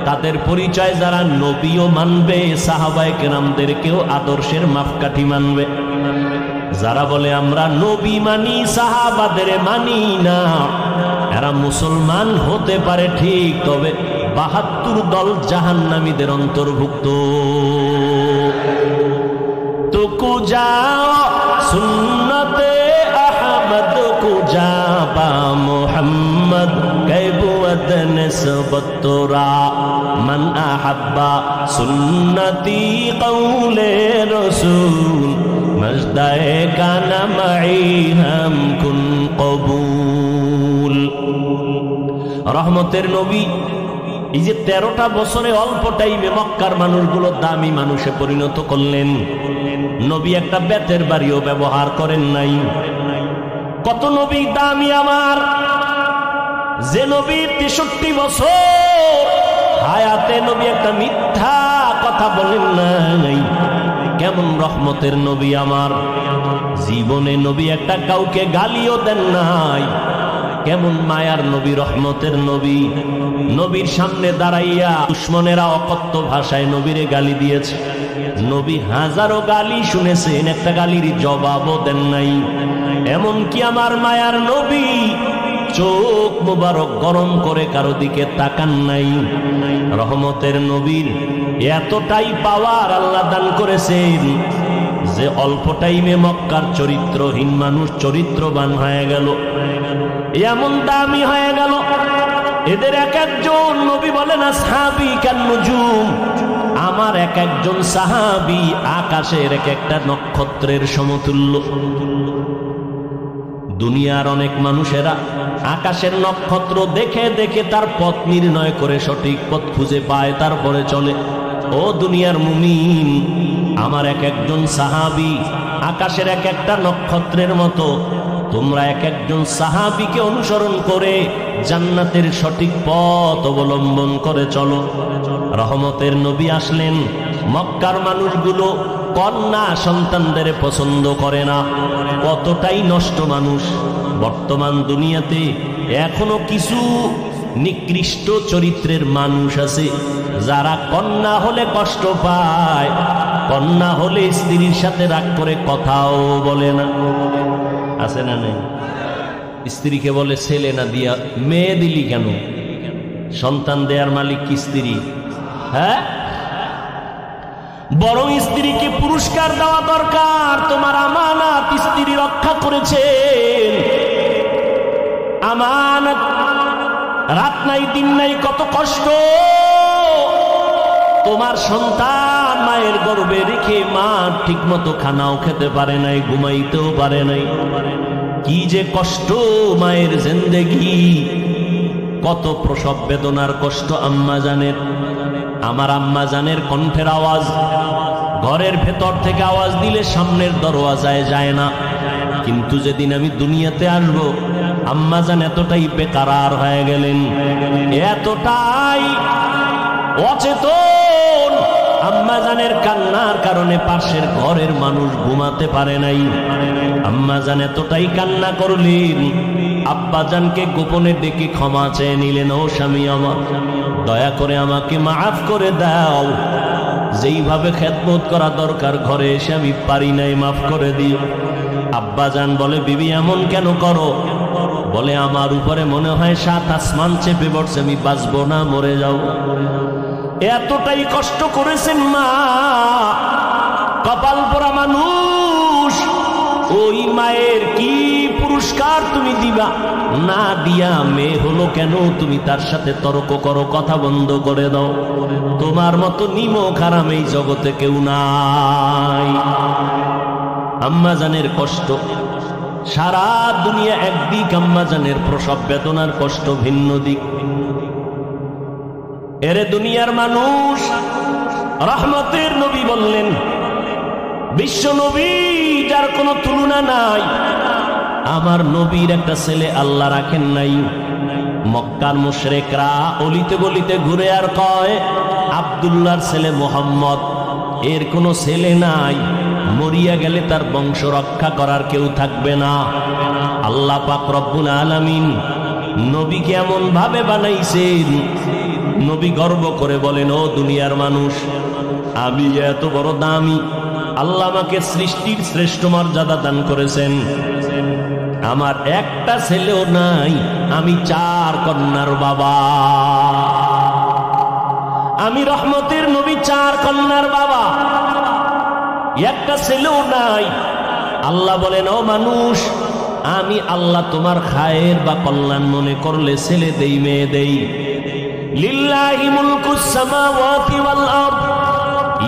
তাদের পরিচয় যারা নবীও মানবে, সাহাবায়ে কেরামদেরকেও আদর্শের মাপকাঠি মানবে। যারা বলে আমরা নবী মানি, সাহাবাদের মানি না, এরা মুসলমান হতে পারে ঠিক, তবে 72 দল জাহান্নামীদের অন্তর্ভুক্ত। তো কুজা সুন্নতে আহমদ কুজা বা মুহাম্মদ কৈবুয়ত নিসবত তোরা মান আহাব্বা সুন্নতি কওলে রাসূল মজদায়ে কানা মাই হাম কুন কবুল। রহমতের নবী এই যে 13টা বছরে অল্প টাইমে মক্কার মানুষগুলো দামি মানুষে পরিণত করলেন। নবী একটা বেতের বাড়িও ব্যবহার করেন নাই। কত নবী দামি আমার, যে নবী 63 বছর হায়াতে নবী একটা মিথ্যা কথা বলেন রহমতের নবী আমার। জীবনে নবী একটা কাউকে গালিও দেন নাই। কেমন মায়ার নবী, রহমতের নবী। নবীর সামনে দাঁড়াইয়া দুশমনেরা অকথ্য ভাষায় নবীরে গালি দিয়েছে। নবী হাজারো গালি শুনেছেন, একটা গালির জবাবও দেন নাই। এমনকি আমার মায়ার নবী চোখ মুবারক গরম করে কারো দিকে তাকান নাই। রহমতের নবীর এতটাই পাওয়ার আল্লাহ দান করেছেন যে অল্প টাইমে মক্কার চরিত্রহীন মানুষ চরিত্রবান হয়ে গেল, এমন দামি হয়ে গেল। এদের এক একজন নবী বলেন আসহাবী কান নুজুম, আমার এক একজন সাহাবী আকাশের এক একটা নক্ষত্রের সমতুল্য। দুনিয়ার অনেক মানুষেরা আকাশের নক্ষত্র দেখে দেখে তার পথ নির্ণয় করে সঠিক পথ খুঁজে পায়, তারপরে চলে। ও দুনিয়ার মুমিন, আমার এক একজন সাহাবী আকাশের এক একটা নক্ষত্রের মতো। তোমরা এক একজন সাহাবীকে অনুসরণ করে জান্নাতের সঠিক পথ অবলম্বন করে চলো। রহমতের নবী আসলেন। মক্কার মানুষগুলো কন্যা সন্তানদের পছন্দ করে না, কতটাই নষ্ট মানুষ। বর্তমান দুনিয়াতে এখনো কিছু নিকৃষ্ট চরিত্রের মানুষ আছে যারা কন্যা হলে কষ্ট পায়, কন্যা হলে স্ত্রীর সাথে রাগ করে কথাও বলে না। আছে না নেই? স্ত্রীকে বলে ছেলে না দিয়া মেয়ে দিলি কেন? সন্তান দেয়ার মালিক কি স্ত্রী? হ্যাঁ, বরং স্ত্রীকে পুরস্কার দেওয়া দরকার। তোমার আমানত স্ত্রী রক্ষা করেছেন। আমানত, রাত নাই দিন নাই কত কষ্ট। তোমার সন্তান মায়ের গর্ভে রেখে মা ঠিক মতো খানাও খেতে পারে নাই, ঘুমাইতেও পারে নাই। কি যে কষ্ট মায়ের জিন্দেগি, কত প্রসব বেদনার কষ্ট আম্মা জানের। আমার আম্মা জানের কণ্ঠের আওয়াজ ঘরের ভেতর থেকে আওয়াজ দিলে সামনের দরওয়াজায় যায় না। কিন্তু যেদিন আমি দুনিয়াতে আসব, আম্মা জান এতটাই বেকারার হয়ে গেলেন, এতটাই অচেতন। আম্মা জানের কান্নার কারণে পাশের ঘরের মানুষ ঘুমাতে পারে নাই। আম্মা জান এতটাই কান্না করলেন, আব্বা জানকে গোপনে ডেকে ক্ষমা চেয়ে নিলেন। ও স্বামী আমার, দয়া করে আমাকে মাফ করে দাও। যেইভাবে খেদমত করা দরকার ঘরে এসে আমি পারি নাই, মাফ করে দিও। আব্বা জান বলে, বিবি এমন কেন করো? বলে, আমার উপরে মনে হয় 7 আসমান চেপে পড়ছে, আমি বাঁচবো না, মরে যাও। এতটাই কষ্ট করেছেন মা। কপাল পোড়া মানুষ, ওই মায়ের কি পুরস্কার তুমি দিবা? না দিয়া মেয়ে হলো কেন তুমি তার সাথে তর্ক করো, কথা বন্ধ করে দাও। তোমার মতো নিমক হারাম এই জগতে কেউ নাই। আম্মা জানের কষ্ট সারা দুনিয়া একদিক, আম্মা জানের প্রসব বেদনার কষ্ট ভিন্ন দিক। এরে দুনিয়ার মানুষ, রহমতের নবী বললেন, বিশ্ব নবী যার কোনো তুলনা নাই, আমার নবীর একটা ছেলে আল্লাহ রাখেন নাই। মক্কার মুশরিকরা অলিতে গলিতে ঘুরে আর কয়, আব্দুল্লাহর ছেলে মুহাম্মদ, এর কোনো ছেলে নাই, মরিয়া গেলে তার বংশ রক্ষা করার কেউ থাকবে না। আল্লাহ পাক রব্বুল আলামিন নবীকে এমন ভাবে বানাইছেন, নবী গর্ব করে বলেন, ও দুনিয়ার মানুষ, আমি এত বড় দামি, আল্লাহ আমাকে সৃষ্টির শ্রেষ্ঠ মর্যাদা দান করেছেন। আমার একটা ছেলেও নাই, আমি 4 কন্যার বাবা। আমি রহমতের নবী 4 কন্যার বাবা, একটা ছেলেও নাই। আল্লাহ বলেন, ও মানুষ, আমি আল্লাহ তোমার খায়ের বা কল্যাণ মনে করলে ছেলে দেই, মেয়ে দেই। লিল্লাহি মুলকুস সামাওয়াতি ওয়াল আরদ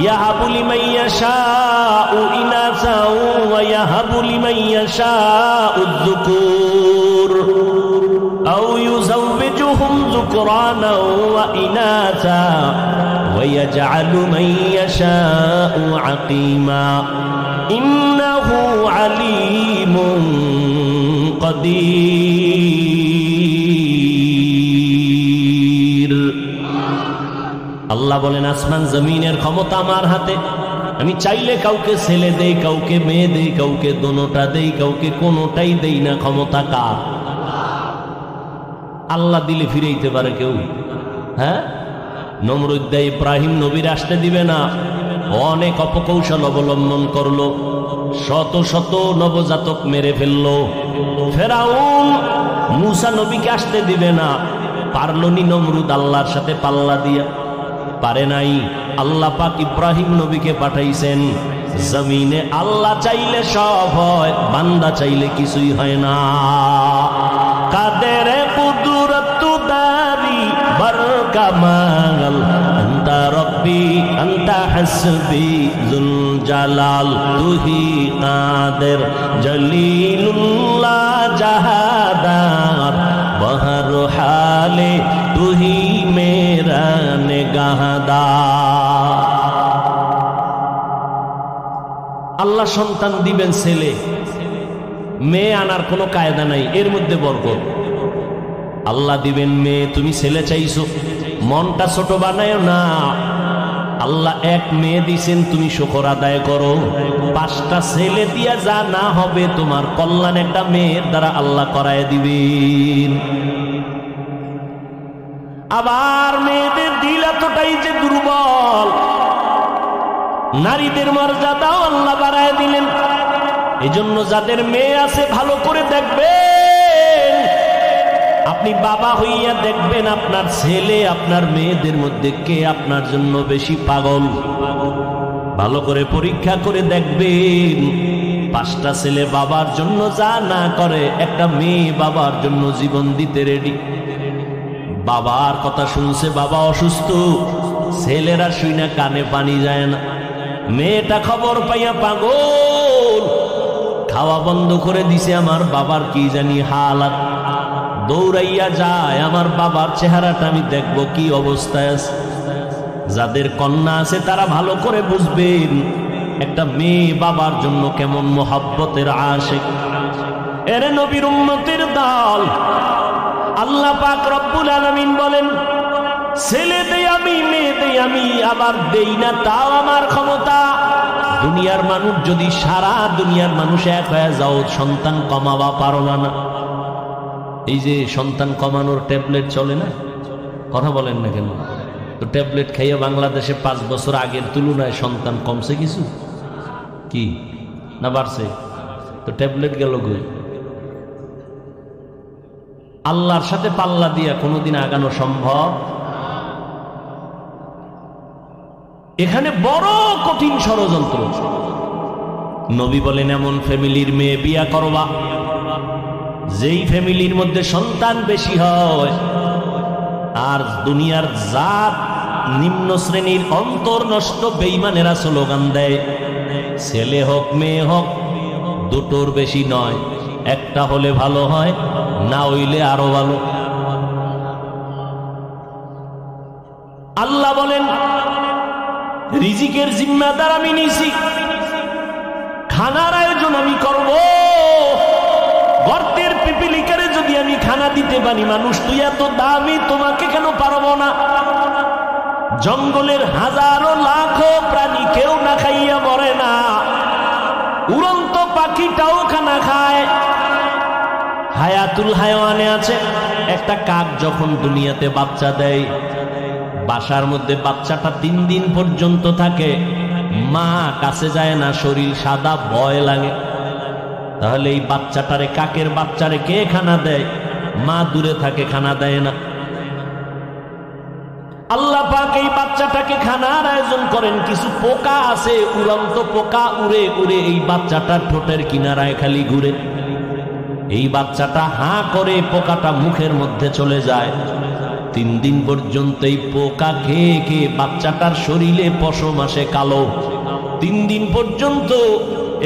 ইয়াহাবু লিমান ইয়াশাউ ইনাসা ওয়া ইয়াহাবু লিমান ইয়াশাউ যুকুর আও ইউযাওবিজুহুম যুকরানা ওয়া ইনাসা ওয়া ইয়াজআলু মান ইয়াশাউ আকীমা ইন্নাহু আলীমুন কাদির। আল্লাহ বলেন, আসমান জমিনের ক্ষমতা আমার হাতে, আমি চাইলে কাউকে ছেলে দেই, কাউকে মেয়ে দেই, কাউকে দোনোটা দেই, কাউকে কোনোটাই দেই না। ক্ষমতা কার? আল্লাহ দিলে ফিরাইতে পারে কেউ? হ্যাঁ, নমরুদ দেয় ইব্রাহিম নবীর আসতে দিবে না, অনেক অপকৌশল অবলম্বন করলো, শত শত নবজাতক মেরে ফেললো। ফেরাউন মুসা নবীকে আসতে দিবে না, পারলনি নমরুদ আল্লাহর সাথে পাল্লা দিয়া? পারে নাই। আল্লাহ পাক ইব্রাহিম নবীকে পাঠাইছেন। জমিনে আল্লাহ চাইলে সব হয়, বান্দা চাইলে কিছুই হয় না। কাদের কুদরত দারি বার কামাল, আনতা রব্বি আনতা হাসবি যুল জালাল, তুহি কাদের জলিলুল্লাহ জাহাদার, বহর হালে তুহি মেরা নেগাহদার। আল্লাহ সন্তান দিবেন ছেলে মেয়ে, আনার কোনো কায়দা নাই, এর মধ্যে বরকত। আল্লাহ দিবেন মেয়ে, তুমি ছেলে চাইছো, মনটা ছোট বানায় না। আল্লাহ এক মেয়ে দিছেন, তুমি শুকর আদায় করো। 5টা ছেলে দিয়া যা না হবে তোমার কল্যাণ একটা মেয়ের দ্বারা আল্লাহ করায় দিবেন। আবার মেয়েদের দিল এতটাই যে দুর্বল, নারীদের মর্যাদাও আল্লাহ বাড়ায় দিলেন। এজন্য যাদের মেয়ে আছে ভালো করে দেখবেন। আপনি বাবা হইয়া দেখবেন আপনার ছেলে আপনার মেয়েদের মধ্যে কে আপনার জন্য বেশি পাগল। ভালো করে পরীক্ষা করে দেখবেন। 5টা ছেলে বাবার জন্য যা না করে, একটা মেয়ে বাবার জন্য জীবন দিতে রেডি। বাবার কথা শুনছে, বাবা অসুস্থ, ছেলেরা শুইনা কানে পানি যায় না। মেয়েটা খবর পাইয়া পাগল, খাওয়া বন্ধ করে দিছে, আমার বাবার কি জানি হালাত। দৌড়াইয়া যায়, আমার বাবার চেহারাটা আমি দেখবো কি অবস্থায় আছে। যাদের কন্যা আছে তারা ভালো করে বুঝবেন একটা মেয়ে বাবার জন্য কেমন মোহাব্বতের আশিক। এরে নবীর উম্মতের দল, আল্লাহ পাক রব্বুল আলামিন বলেন, ছেলে দেই আমি, মেয়ে দেই আমি, আবার দেই না তাও আমার ক্ষমতা। দুনিয়ার মানুষ যদি সারা দুনিয়ার মানুষ এক হয়ে যাও, সন্তান কমাবা পারবা না। এই যে সন্তান কমানোর ট্যাবলেট চলে না, কথা বলেন না কেন? তো ট্যাবলেট খাইয়ে বাংলাদেশে 5 বছর আগের তুলনায় সন্তান কমছে কিছু কি না বাড়ছে? তো ট্যাবলেট গেল কই? আল্লাহর সাথে পাল্লা দিয়া কোনোদিন আগানো সম্ভব? এখানে বড় কঠিন ষড়যন্ত্র। নবী বলেন, এমন ফ্যামিলির মেয়ে বিয়া করবা যেই ফ্যামিলির মধ্যে সন্তান বেশি হয়, আর দুনিয়ার জাত নিম্ন শ্রেণীর অন্তর নষ্ট বেঈমানেরা স্লোগান দেয়, ছেলে হোক মেয়ে হোক দুটোর বেশি নয়, একটা হলে ভালো হয়, না হইলে আরো ভালো। আল্লাহ বলেন, রিজিকের জিম্মাদার আমি নিছি, খানার আয়োজন আমি করব। গর্তের পিপিলিকারে যদি আমি খানা দিতে পারি, মানুষ তুই এত দামি, তোমাকে কেন পারবো না? জঙ্গলের হাজারো লাখো প্রাণী কেউ না খাইয়া মরে না, উড়ন্ত পাখিটাও খানা খায়। হায়াতুল হায়াওয়ানে আছে, একটা কাক যখন দুনিয়াতে বাচ্চা দেয়, বাসার মধ্যে বাচ্চাটা 3 দিন পর্যন্ত থাকে, মা কাছে যায় না, শরীর সাদা, ভয় লাগে। তাহলে এই বাচ্চাটারে, কাকের বাচ্চারে কে খানা দেয়? মা দূরে থাকে, খানা দেয় না। আল্লাহ পাক এই বাচ্চাটাকে খানার আয়োজন করেন। কিছু পোকা আছে, উড়ন্ত পোকা, উড়ে উড়ে এই বাচ্চাটার ঠোঁটের কিনারায় খালি ঘুরে। এই বাচ্চাটা হাঁ করে, পোকাটা মুখের মধ্যে চলে যায়। 3 দিন পর্যন্ত এই পোকা খেয়ে খেয়ে বাচ্চাটার শরীরে পশম আসে কালো। 3 দিন পর্যন্ত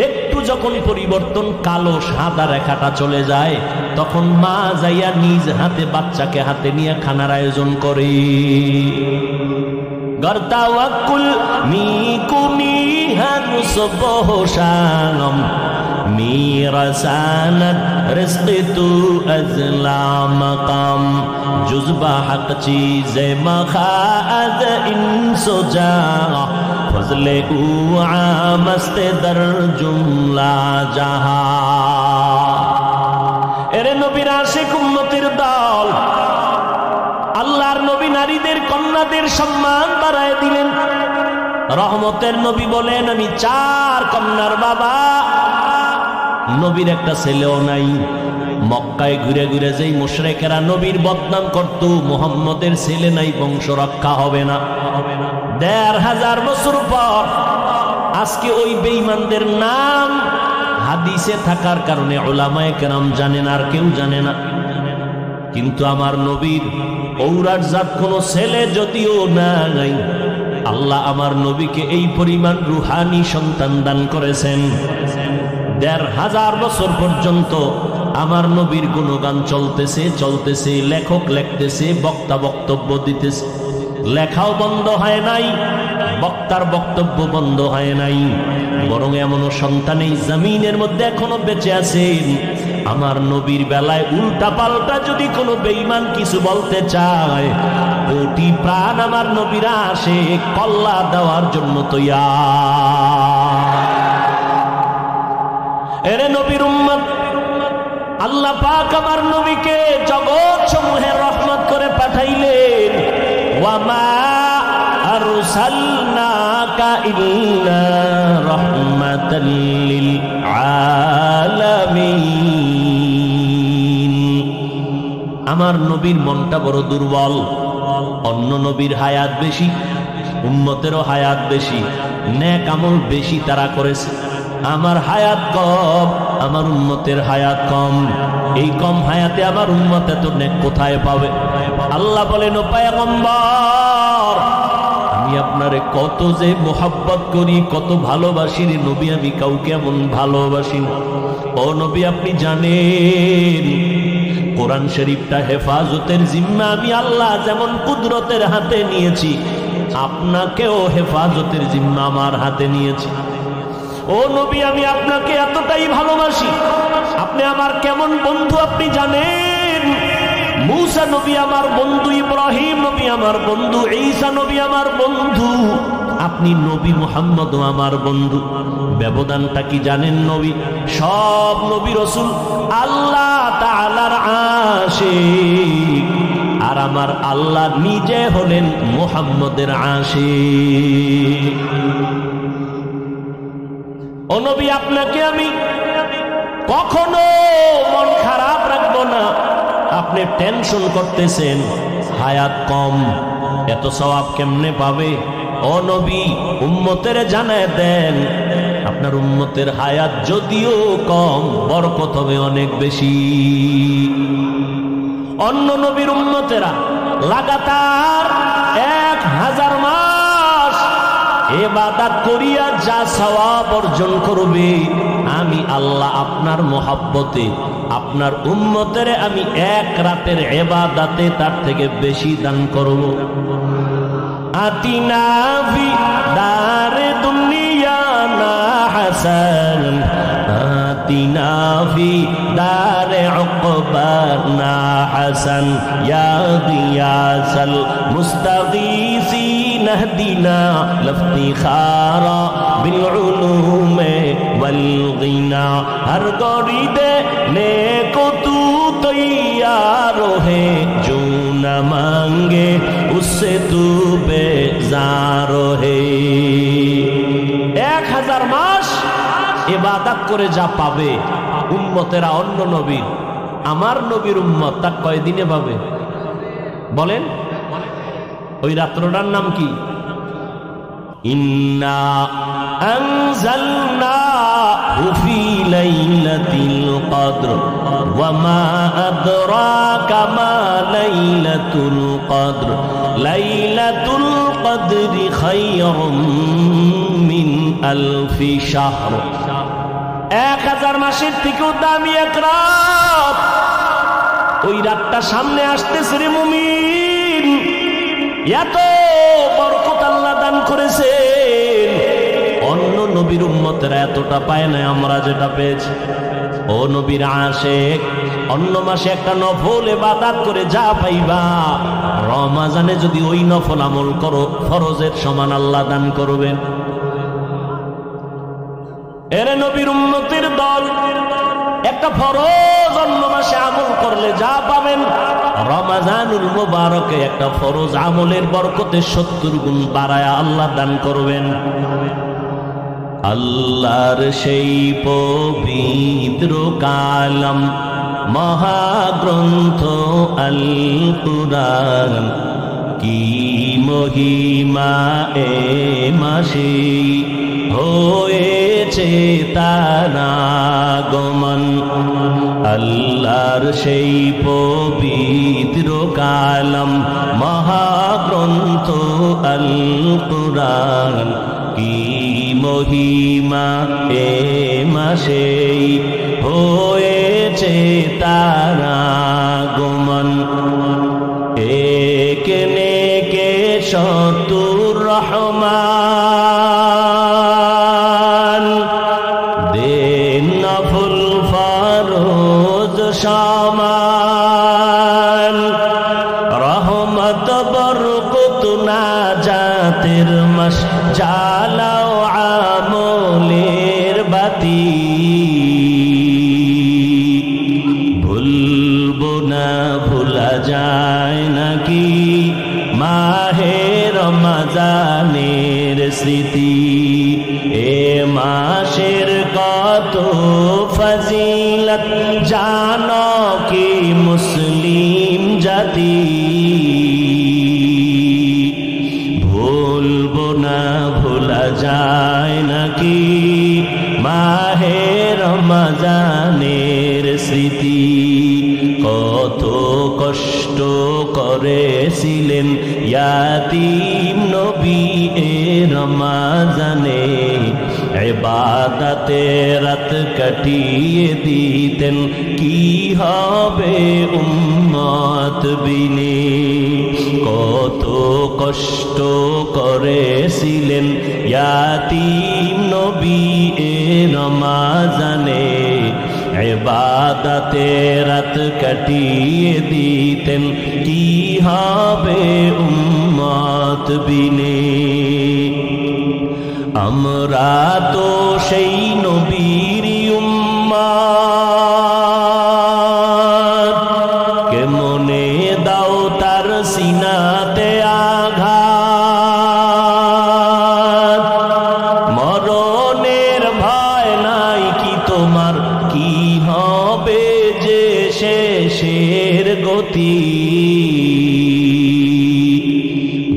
একটু যখন পরিবর্তন, কালো সাদা রেখাটা চলে যায়, তখন মা যাইয়া নিজ হাতে বাচ্চাকে হাতে নিয়ে খানার আয়োজন করে। গর্তাওয়াকুল মিকুনি হানুসবহশানম মিরাসানাত রিজকিতু আজলাম কাম জুজবা হক চিজে মখাদ ইনসুজা ফজলে উ আমস্তে দর জুমলা জাহা। এরে নবীর আশিক উম্মতের দল, আল্লাহর নবী নারীদের কন্যাদের সম্মান বাড়ায় দিলেন। রহমতের নবী বলেন, আমি 4 কন্যার বাবা। নবীর একটা ছেলেও নাই। মক্কায় ঘুরে ঘুরে যেই মুশরিকেরা নবীর বদনাম করত, মুহাম্মদের ছেলে নাই, বংশ রক্ষা হবে না। 1500 বছর পর আজকে ওই বেঈমানদের নাম হাদিসে থাকার কারণে উলামায়ে কেরাম জানেন, আর কেউ জানে না। কিন্তু আমার নবীর ঔরার জাত কোনো ছেলে যদিও নাই, আল্লাহ আমার নবীকে এই পরিমাণ রুহানি সন্তান দান করেছেন। 1500 বছর পর্যন্ত আমার নবীর গুণগান চলতেছে, লেখক লিখতেছে, বক্তা বক্তব্য দিতেছে, লেখাও বন্ধ হয় নাই, বক্তার বক্তব্য বন্ধ হয় নাই। বরং এমনও সন্তান এই জমিনের মধ্যে এখনো বেঁচে আছেন। আমার নবীর বেলায় উল্টা পাল্টা যদি কোনো বেঈমান কিছু বলতে চায়, কোটি প্রাণ আমার নবীরা আসে কল্লা দেওয়ার জন্য তৈয়ার। এরে নবীর উম্মত, আল্লাহ পাক আমার নবীকে জগৎ সমূহের রহমত করে পাঠাইলেন। ওয়ামা আরসালনাকা ইল্লা রাহমাতাল লিল আলামিন। আমার নবীর মনটা বড় দুর্বল। অন্য নবীর হায়াত বেশি, উম্মতেরও হায়াত বেশি, নেক আমল বেশি তারা করেছে। আমার হায়াত কম, আমার উম্মতের হায়াত কম। এই কম হায়াতে আমার উম্মত এত নেক কোথায় পাবে? আল্লাহ বলেন, ও পয়গম্বর, আমি আপনারে কত যে মোহাব্বত করি, কত ভালোবাসি রে নবী, আমি কাউকে এমন ভালোবাসি না। ও নবী, আপনি জানেন কোরআন শরীফটা হেফাজতের জিম্মা আমি আল্লাহ যেমন কুদরতের হাতে নিয়েছি, আপনাকেও হেফাজতের জিম্মা আমার হাতে নিয়েছি। ও নবী, আমি আপনাকে এতটাই ভালোবাসি, আপনি আমার কেমন বন্ধু আপনি জানেন। মূসা নবী আমার বন্ধু, ইব্রাহিম নবী আমার বন্ধু, ঈসা নবী আমার বন্ধু, আপনি নবী মুহাম্মদ আমার বন্ধু। ব্যবধানটা কি জানেন? নবী, সব নবী রাসূল আল্লাহ তাআলার আশিক, আর আমার আল্লাহ নিজে হলেন মুহাম্মদের আশিক। ও নবী, আপনাকে আমি কখনো মন খারাপ রাখবো না। আপনি টেনশন করতেছেন, হায়াত কম, এত সওয়াব কেমনে পাবে? ও নবী, উম্মতের জানায় দেন, আপনার উম্মতের হায়াত যদিও কম, বরকত হবে অনেক বেশি। অন্য নবীর উম্মতেরা লাগাতার 1000 মাস ইবাদত করিয়া যা সওয়াব অর্জন করবে, আমি আল্লাহ আপনার মহব্বতে আপনার উম্মতের আমি 1 রাতের ইবাদতে তার থেকে বেশি দান করব। আতিনা ফি দারে দুনিয়া না হাসান, আতিনা ফি দারে উকবা না হাসান, ইয়া গিয়াসাল মুস্তাগীসিন ইহদিনা লিফতিখারা বিল উলুমে ওয়াল গিনা। হর গরি দে নেকো তু তৈয়ার হে, जो न मांगे उससे तू बेजार है। 1000 মাস ইবাদত করে যা পাবে উম্মতেরা অন্য নবীর, আমার নবীর উম্মত তা কয়দিনে পাবে বলেন? ওই রাত্রটার নাম কি? ইন্না আনজালনাহু ফি লাইলাতিল কদর ওয়া মা আদরাকা মা লাইলাতুল কদর, লাইলাতুল কদরি খায়রুম মিন আলফি শাহর। 1000 মাসের থেকেও দামি এক রাত। ওই রাতটা সামনে আসতেছে রে মুমিন, এত বরকত আল্লাহ দান করেছেন। অন্য নবীর উম্মতেরা এতটা পায় না আমরা যেটা পেয়েছি। ও নবীর আশিক, অন্য মাসে একটা নফল ইবাদত করে যা পাইবা, রমাজানে যদি ওই নফল আমল করো ফরজের সমান আল্লাহ দান করবেন। এরে নবীর উম্মতের দল, একটা ফরজ অন্য মাসে আমল করলে যা পাবেন, রমাজানুল মুবারকে একটা ফরজ আমলের বরকতে 70 গুণ বাড়ায়া আল্লাহ দান করবেন। আল্লাহর সেই পবিত্র কালাম মহাগ্রন্থ আল কুরআন, কি মহিমা এ মাসে হয়েছে তার আগমন। আল্লাহর সেই পবিত্র কালাম মহাগ্রন্থ আল কুরআন, কি মহিমা এ মাসে হয়েছে তার আগমন। একেনে কে শতুর রহমান, দেন নফল ফরজ সমান, রহমত বরকত নাজাতের মাস, জ্বালাও আমলের বাতি। ভুলবো না ভোলা যায় নাকি মাহে রমজানের স্মৃতি। এ মাসের কত ফজিলত জানো কি মুসলিম জাতি। ভুলবো না ভোলা যায় নাকি মাহে রমজানের স্মৃতি। কত কষ্ট করেছিলেন ইয়াতীম নবী এ রমজানে, ইবাদতে রাত কাটিয়ে দিতেন, কি হবে উম্মত বিনে। কত কষ্ট করেছিলেন ইয়াতীম নবী এ রমজানে, ইবাদতে রাত কাটিয়ে দিতেন, কি হবে উম্মত বিনে। আমরা তো সেই নবীর উম্মত, কেমনে দাও তার সিনাতে আঘাত। মরণের ভয় নাই কি তোমার, কি হবে যে শেষের গতি।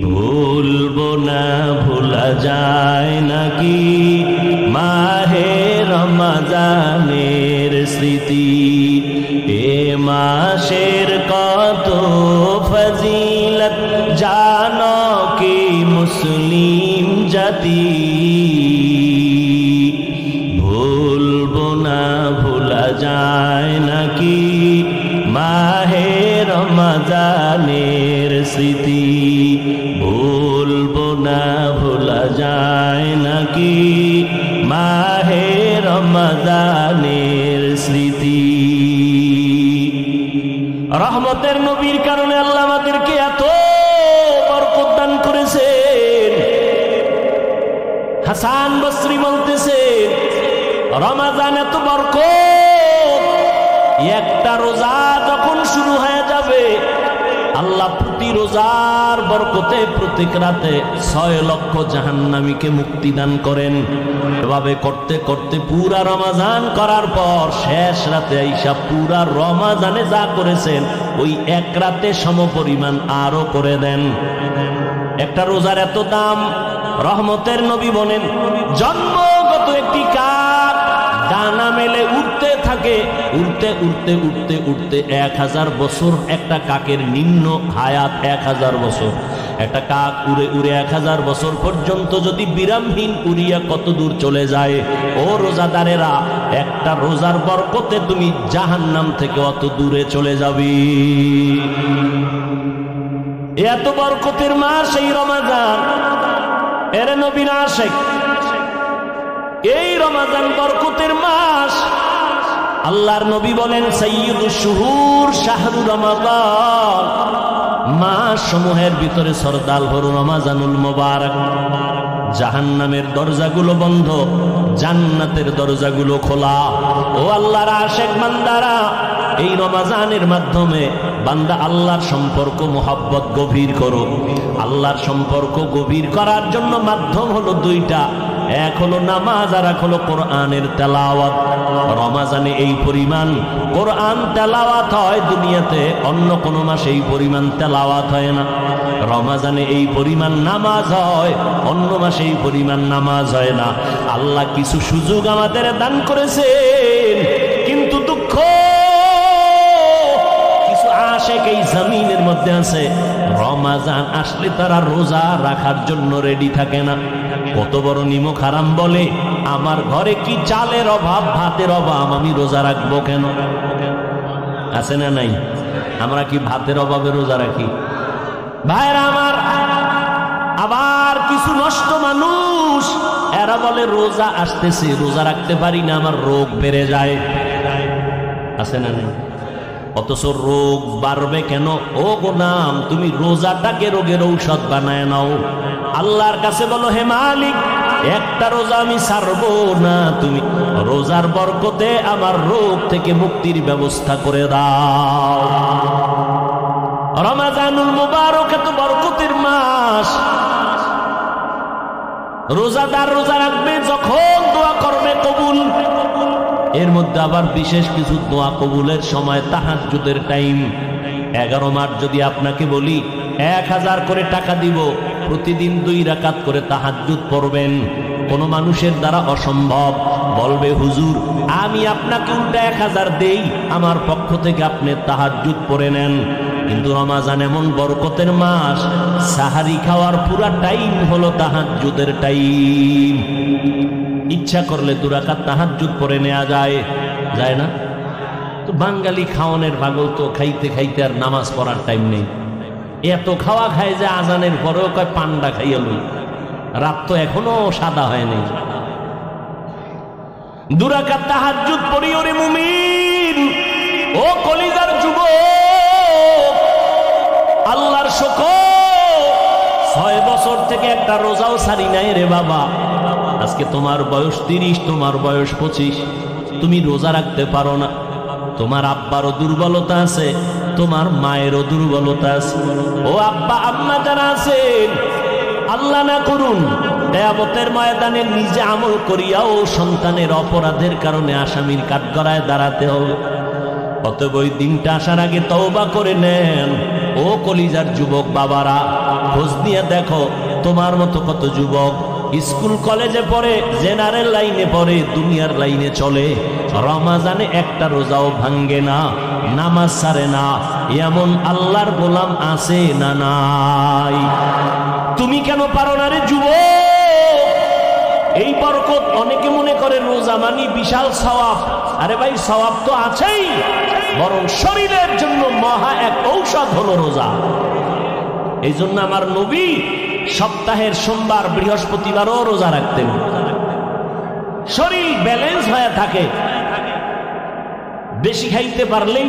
ভুলবো না ভোলা যায় নাকি মাহে রমজানের স্মৃতি। এ মাসের কত ফজিলত জানো কি মুসলিম জাতি। ভুলবো না ভোলা যায় নাকি মাহে রমজানের স্মৃতি। ভুলবো না ভোলা যায় নাকি মাহে রমজানের স্মৃতি। রহমতের নবীর কারণে আল্লাহ আমাদেরকে এত বরকত দান করেছেন। হাসান বসরি বলতেছেন, রমজান এত বরকত, একটা রোজা যখন শুরু হয়ে যাবে আল্লাহ প্রতি রোজার বরকতে প্রত্যেক রাতে 6 লক্ষ জাহান্নামীকে মুক্তি দান করেন। এভাবে করতে করতে পুরা রমজান করার পর শেষ রাতে আইসা পুরা রমজানে যা করেছেন ওই এক রাতে সমপরিমাণ আরো করে দেন। একটা রোজার এত দাম। রহমতের নবী বলেন, জন্মগত একটি কাক ডানা মেলে উঠতে থাকে, উঠতে উঠতে উঠতে উঠতে 1000 বছর। একটা কাকের নিম্ন হায়াত 1000 বছর। একটা কাক উড়ে উড়ে 1000 বছর পর্যন্ত যদি বিরামহীন উড়িয়া কত দূর চলে যায়। ও রোজাদারেরা, একটা রোজার বরকতে তুমি জাহান্নাম থেকে অত দূরে চলে যাবি। এত বরকতের মাস এই রমজান। এর নবীর আশিক, এই রমজান বরকতের মাস। আল্লাহর নবী বলেন সাইয়্যিদুশ শুহুর শাহরু রমাদান, মাস সমূহের ভিতরে সরদার হলো রমাজানুল মুবারক। জাহান্নামের দরজাগুলো বন্ধ, জান্নাতের দরজাগুলো খোলা। ও আল্লাহর আশিক বান্দারা, এই রমজানের মাধ্যমে বান্দা আল্লাহর সম্পর্ক মোহাব্বত গভীর করো। আল্লাহর সম্পর্ক গভীর করার জন্য মাধ্যম হলো দুইটা, এক হলো নামাজ আর এক হলো কোরআনের তেলাওয়াত। রমজানে এই পরিমাণ কোরআন তেলাওয়াত হয়, দুনিয়াতে অন্য কোনো মাসে এই পরিমাণ তেলাওয়াত হয় না। রমজানে এই পরিমাণ নামাজ হয়, অন্য মাসে এই পরিমাণ নামাজ হয় না। আল্লাহ কিছু সুযোগ আমাদের দান করেছেন, কিন্তু দুঃখ কিছু আশিক এই জমিনের মধ্যে আছে, রমজান আসলে তারা রোজা রাখার জন্য রেডি থাকে না। কত বড় নিমক হারাম বলে, আমার ঘরে কি চালের অভাব, ভাতের অভাব, আমি রোজা রাখবো কেন? আছে না নাই? আমরা কি ভাতের অভাবে রোজা রাখি? ভাইরা আমার, আবার কিছু নষ্ট মানুষ এরা বলে রোজা আসতেছে, রোজা রাখতে পারি না, আমার রোগ বেড়ে যায়। আছে না নাই? অথচ রোগ বাড়বে কেন? ও গোলাম, তুমি রোজাটাকে রোগের ঔষধ বানায় নাও। আল্লাহর কাছে বলো, হে মালিক, একটা রোজা আমি ছাড়বো না, তুমি রোজার বরকতে আমার রোগ থেকে মুক্তির ব্যবস্থা করে দাও। রমজানুল মুবারক এত বরকতের মাস। রোজাদার রোজা রাখবে, যখন দোয়া করবে কবুল। এর মধ্যে আবার বিশেষ কিছু দোয়া কবুলের সময় তাহাজ্জুদের টাইম। 11 মাস যদি আপনাকে বলি 1000 করে টাকা দিব, প্রতিদিন 2 রাকাত করে তাহাজ্জুদ পড়বেন, কোন মানুষের দ্বারা অসম্ভব। বলবে হুজুর, আমি আপনাকে উল্টা 1000 দেই, আমার পক্ষ থেকে আপনি তাহাজ্জুদ পড়ে নেন। কিন্তু রমজান এমন বরকতের মাস, সাহারি খাওয়ার পুরা টাইম হলো তাহাজ্জুদের টাইম। ইচ্ছা করলে 2 রাকাত তাহাজ্জুদ পড়ে নেওয়া যায়, যায় না? তো বাঙালি খাওয়ানোর পাগল, তো খাইতে খাইতে আর নামাজ পড়ার টাইম নেই। এত খাওয়া খায় যে আজানের পরেও কয় পান্ডা খাইয়া লই, রাত তো এখনো সাদা হয় নাই। 2 রাকাত তাহাজ্জুদ পড়ি ওরে মুমিন, ও কলিজার যুবক, আল্লাহর শুকর, 6 বছর থেকে একটা রোজাও ছাড়ি নাই রে বাবা। আজকে তোমার বয়স 30, তোমার বয়স 25, তুমি রোজা রাখতে পারো না। তোমার আব্বারও দুর্বলতা আছে, তোমার মায়েরও দুর্বলতা আছে। ও আব্বা আম্মা যারা আছেন, আল্লাহ না করুন কিয়ামতের ময়দানে নিজে আমল করিয়াও সন্তানের অপরাধের কারণে আসামির কাঠগড়ায় দাঁড়াতে হবে। অতএব ওই দিনটা আসার আগে তওবা করে নেন। ও কলিজার যুবক বাবারা, খোঁজ নিয়ে দেখো তোমার মতো কত যুবক স্কুল কলেজে পড়ে, জেনারেল লাইনে পড়ে, দুনিয়ার লাইনে চলে, রমজানে একটা রোজাও ভাঙ্গে না, নামাজ ছাড়ে না। এমন আল্লাহর গোলাম আছে না নাই? তুমি কেন পারো না রে যুবক? এই বরকত, অনেকে মনে করে রোজা মানি বিশাল সওয়াব। আরে ভাই, সওয়াব তো আছেই, বরং শরীরের জন্য মহা এক ঔষধ হলো রোজা। এই জন্য আমার নবী সপ্তাহের সোমবার বৃহস্পতিবারও রোজা রাখতেন, শরীর ব্যালেন্স হয়ে থাকে। বেশি খাইতে পারলেন।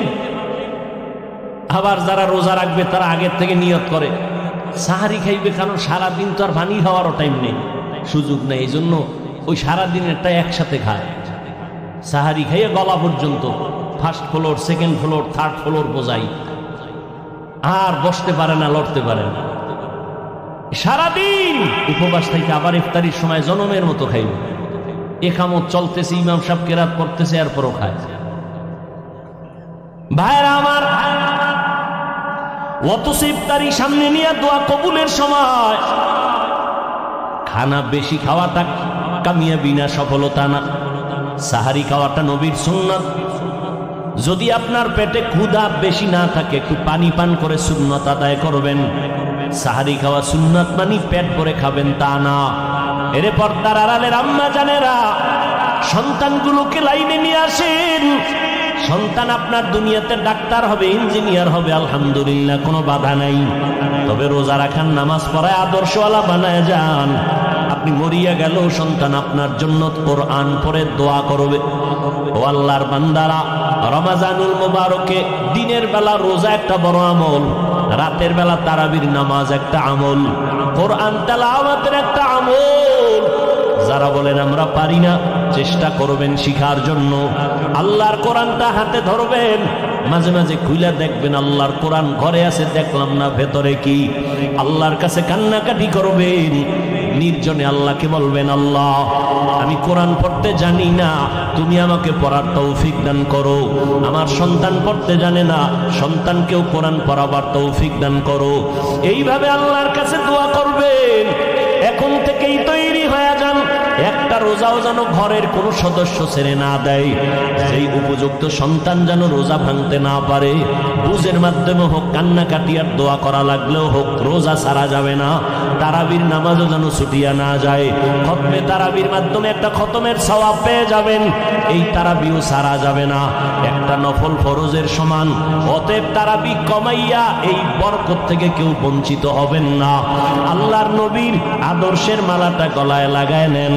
আবার যারা রোজা রাখবে তারা আগের থেকে নিয়ত করে সাহারি খাইবে, কারণ সারাদিন তো আর পানি খাওয়ারও টাইম নেই, সুযোগ নেই। এই জন্য ওই সারাদিনেরটা একসাথে খায়, সাহারি খাইয়ে গলা পর্যন্ত, first floor, second floor, third floor বোঝাই, আর বসতে পারে না, লড়তে পারে না। সারাদিন উপবাস থেকে আবার ইফতারির সময় জনমের মতো খাইবে। একামত চলতেছে, ইমাম সাহেব কেরাত পড়তেছে, এরপরও খায়। ভাইরা আমার, অথচ ইফতারি সামনে নিয়ে দোয়া কবুলের সময় খানা বেশি খাওয়াটা কামিয়াবি না, সফলতা না। সাহারি খাওয়াটা নবীর সুন্নাত। যদি আপনার পেটে ক্ষুধা বেশি না থাকে, একটু পানি পান করে সুন্নাত আদায় করবেন। সাহারি খাওয়া সুন্নাত মানে পেট ভরে খাবেন তা না। এর পর্দার আড়ালের আম্মা জানেরা, সন্তানগুলোকে লাইনে নিয়ে আসেন। সন্তান আপনার দুনিয়াতে ডাক্তার হবে, ইঞ্জিনিয়ার হবে, আলহামদুলিল্লাহ, কোনো বাধা নাই। তবে রোজা রাখার, নামাজ পড়ায় আদর্শওয়ালা বানায় যান। আপনি মরিয়া গেল সন্তান আপনার জন্য কোরআন পড়ে দোয়া করবে। ও আল্লাহর বান্দারা, রমজানুল মুবারকে দিনের বেলা রোজা একটা বড় আমল, রাতের বেলা তারাবির নামাজ একটা আমল, কোরআন তেলাওয়াতের একটা আমল। যারা বলেন আমরা পারি না, চেষ্টা করবেন শিখার জন্য। আল্লাহর কোরআনটা হাতে ধরবেন, মাঝে মাঝে খুইলা দেখবেন আল্লাহর কোরআন ঘরে আছে, দেখলাম না ভেতরে কি। আল্লাহর কাছে কান্নাকাটি করবেন, নির্জনে আল্লাহকে বলবেন, আল্লাহ আমি কোরআন পড়তে জানি না, তুমি আমাকে পড়ার তৌফিক দান করো। আমার সন্তান পড়তে জানে না, সন্তানকেও কোরআন পড়াবার তৌফিক দান করো। এইভাবে আল্লাহর কাছে দোয়া করবেন। এখন থেকেই তৈরি হয়ে যান, একটা রোজাও যেন ঘরের কোনো সদস্য ছেড়ে না দেয়। সেই উপযুক্ত সন্তান যেন রোজা ভাঙতে না পারে। বুঝের মাধ্যমে হোক, কান্নাকাটি আর দোয়া করা লাগলেও হোক, রোজা ছাড়া যাবে না। তারাবির নামাজও যেন ছুটিয়া না যায়। খতমে তারাবির মাধ্যমে একটা খতমের সওয়াব পেয়ে যাবেন, এই তারাবিও ছাড়া যাবে না, একটা নফল ফরজের সমান। অতএব তারাবি কমাইয়া এই বরকত থেকে কেউ বঞ্চিত হবেন না। আল্লাহর নবীর আদর্শের মালাটা গলায় লাগায় নেন,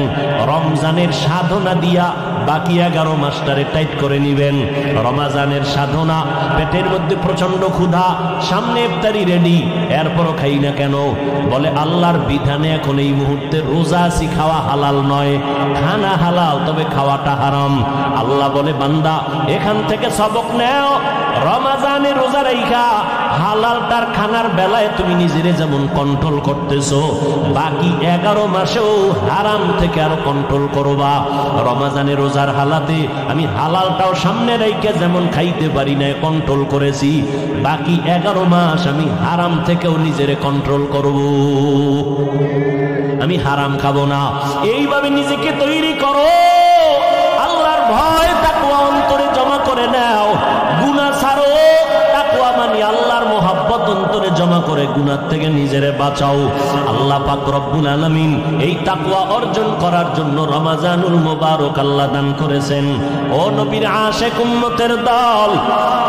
রমজানের সাধনা দিয়া বাকি 11 মাসটারে টাইট করে নিবেন। রমজানের সাধনা, পেটের মধ্যে প্রচন্ড ক্ষুধা, সামনে ইফতারি রেডি, এরপরও খাই না কেন? বলে আল্লাহর বিধানে এখন এই মুহূর্তে রোজা আছি, খাওয়া হালাল নয়। খানা হালাল, তবে খাওয়াটা হারাম। আল্লাহ বলে বান্দা এখান থেকে সবক নেও, রমজানে রোজা রাইখা হালালটার খানার বেলায় তুমি নিজেরে যেমন কন্ট্রোল করতেছো, বাকি 11 মাসেও হারাম থেকে আরো কন্ট্রোল করবা। রমজানে রোজার হালাতে আমি হালালটাও সামনে রেখে যেমন খাইতে পারি না, কন্ট্রোল করেছি, বাকি 11 মাস আমি হারাম থেকেও নিজেরে কন্ট্রোল করব। আমি হারাম খাবো না। এইভাবে নিজেকে তৈরি করো। আল্লাহর ভয় তাকওয়া অন্তরে জমা করে নাও। গুনাহ ছাড়ো, তাকওয়া মানে আল্লাহর মোহাব্বত অন্তরে জমা করে গুনাহ থেকে নিজেরে বাঁচাও। আল্লাহ পাক রব্বুল আলামিন এই তাকওয়া অর্জন করার জন্য রমজানুল মুবারক আল্লাহ দান করেছেন। ও নবীর আশিক উম্মতের দল,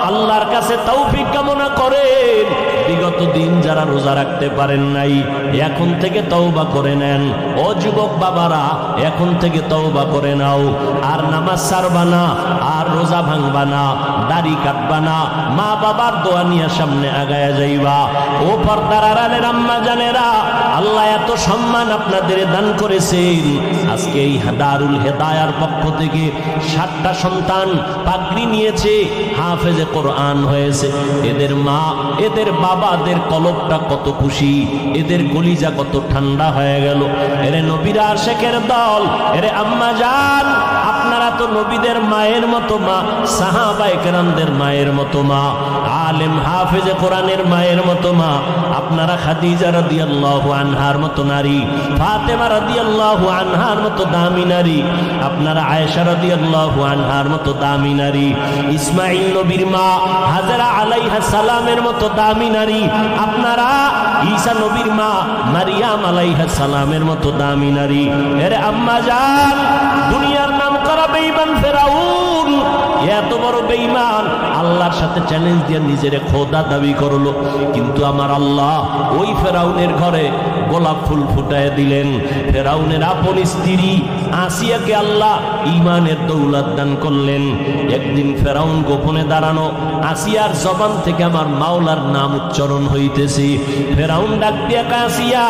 আল্লাহর কাছে তৌফিক কামনা করেন। বিগত দিন যারা রোজা রাখতে পারেন নাই, এখন থেকে তওবা করে নেন। ও যুবক বাবারা, এখন থেকে তওবা করে নাও। আর নামাজ ছাড়বা না, আর রোজা ভাঙবা না, দাড়ি কাটবা না, মা বাবার দোয়া নিয়ে সামনে আগায়া যাইবা। ও পর্দার আড়ালের আম্মা জানেরা, আল্লাহ এত সম্মান আপনাদের দান করেছেন। আজকে এই দারুল হেদায়ার পক্ষ থেকে 7টা সন্তান পাগড়ি নিয়েছে, হাফেজে কোরআন হয়েছে। এদের মা, এদের বাবাদের কলবটা কত খুশি, এদের কলিজা কত ঠান্ডা হয়ে গেল। এরে নবীর আশিকের দল, এরে আম্মা জান, আপনারা তো নবীদের মায়ের মতো মা, সাহাবায়ে কেরামদের মায়ের মতো মা, আলেম হাফেজে কোরআনের মায়ের মতো মা। আপনারা খাদিজা রাদিয়াল্লাহু আনহার মতো নারী, ফাতেমা রাদিয়াল্লাহু আনহার মতো দামি নারী, আপনারা আয়েশা রাদিয়াল্লাহু আনহার মতো দামি নারী, ইসমাঈল নবীর মা হাজরা আলাইহা সালামের মতো দামি নারী, আপনারা ঈসা নবীর মা মারিয়াম আলাইহা সালামের মতো দামি নারী। এর আম্মা জান, দুনিয়ার নাম করা বেঈমান ফেরাউন, এত বড় বেঈমান আল্লাহর সাথে চ্যালেঞ্জ দিয়ে নিজের খোদা দাবি করলো। কিন্তু আমার আল্লাহ ওই ফেরাউনের ঘরে গোলাপ ফুল ফুটায় দিলেন। ফেরাউনের আপন স্ত্রী আসিয়াকে আল্লাহ ঈমানের দৌলত দান করলেন। একদিন ফেরাউন গোপনে দাঁড়ানো, আসিয়ার জবান থেকে আমার মাওলার নাম উচ্চারণ হইতেছে। ফেরাউন ডাক দিয়া, আসিয়া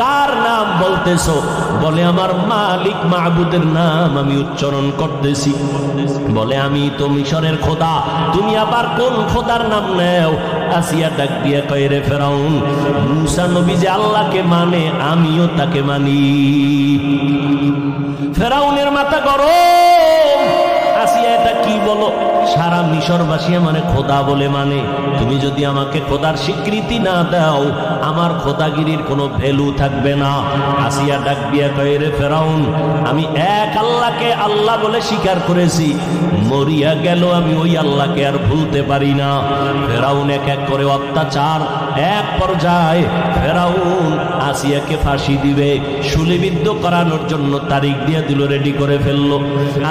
কার নাম বলতেছো? বলে আমার মালিক মাহবুদের নাম আমি উচ্চারণ করতেছি। বলে আমি তো মিশরের খোদা, তুমি আবার কোন খোদার নাম নেও? আসিয়া ডাক দিয়া কয়, রে ফেরাউন, মুসা নবী যে আল্লাহকে মানে, আমিও তাকে মানি। ফেরাউনের মাথা গরম। আসিয়া এটা কি বলো? সারা মিশরবাসী আমারে খোদা বলে মানে, তুমি যদি আমাকে খোদার স্বীকৃতি না দাও, আমার খোদাগিরির কোনো ভ্যালু থাকবে না। আসিয়া ডাক দিয়া কয়, রে ফেরাউন, আমি এক আল্লাহকে আল্লাহ বলে স্বীকার করেছি, মরিয়া গেল আমি ওই আল্লাহকে আর ভুলতে পারি না। ফেরাউন এক এক করে অত্যাচার, এক পর্যায়ে ফেরাউন আসিয়াকে ফাঁসি দিবে, শুলিবিদ্ধ করানোর জন্য তারিখ দিয়ে দিল, রেডি করে ফেললো।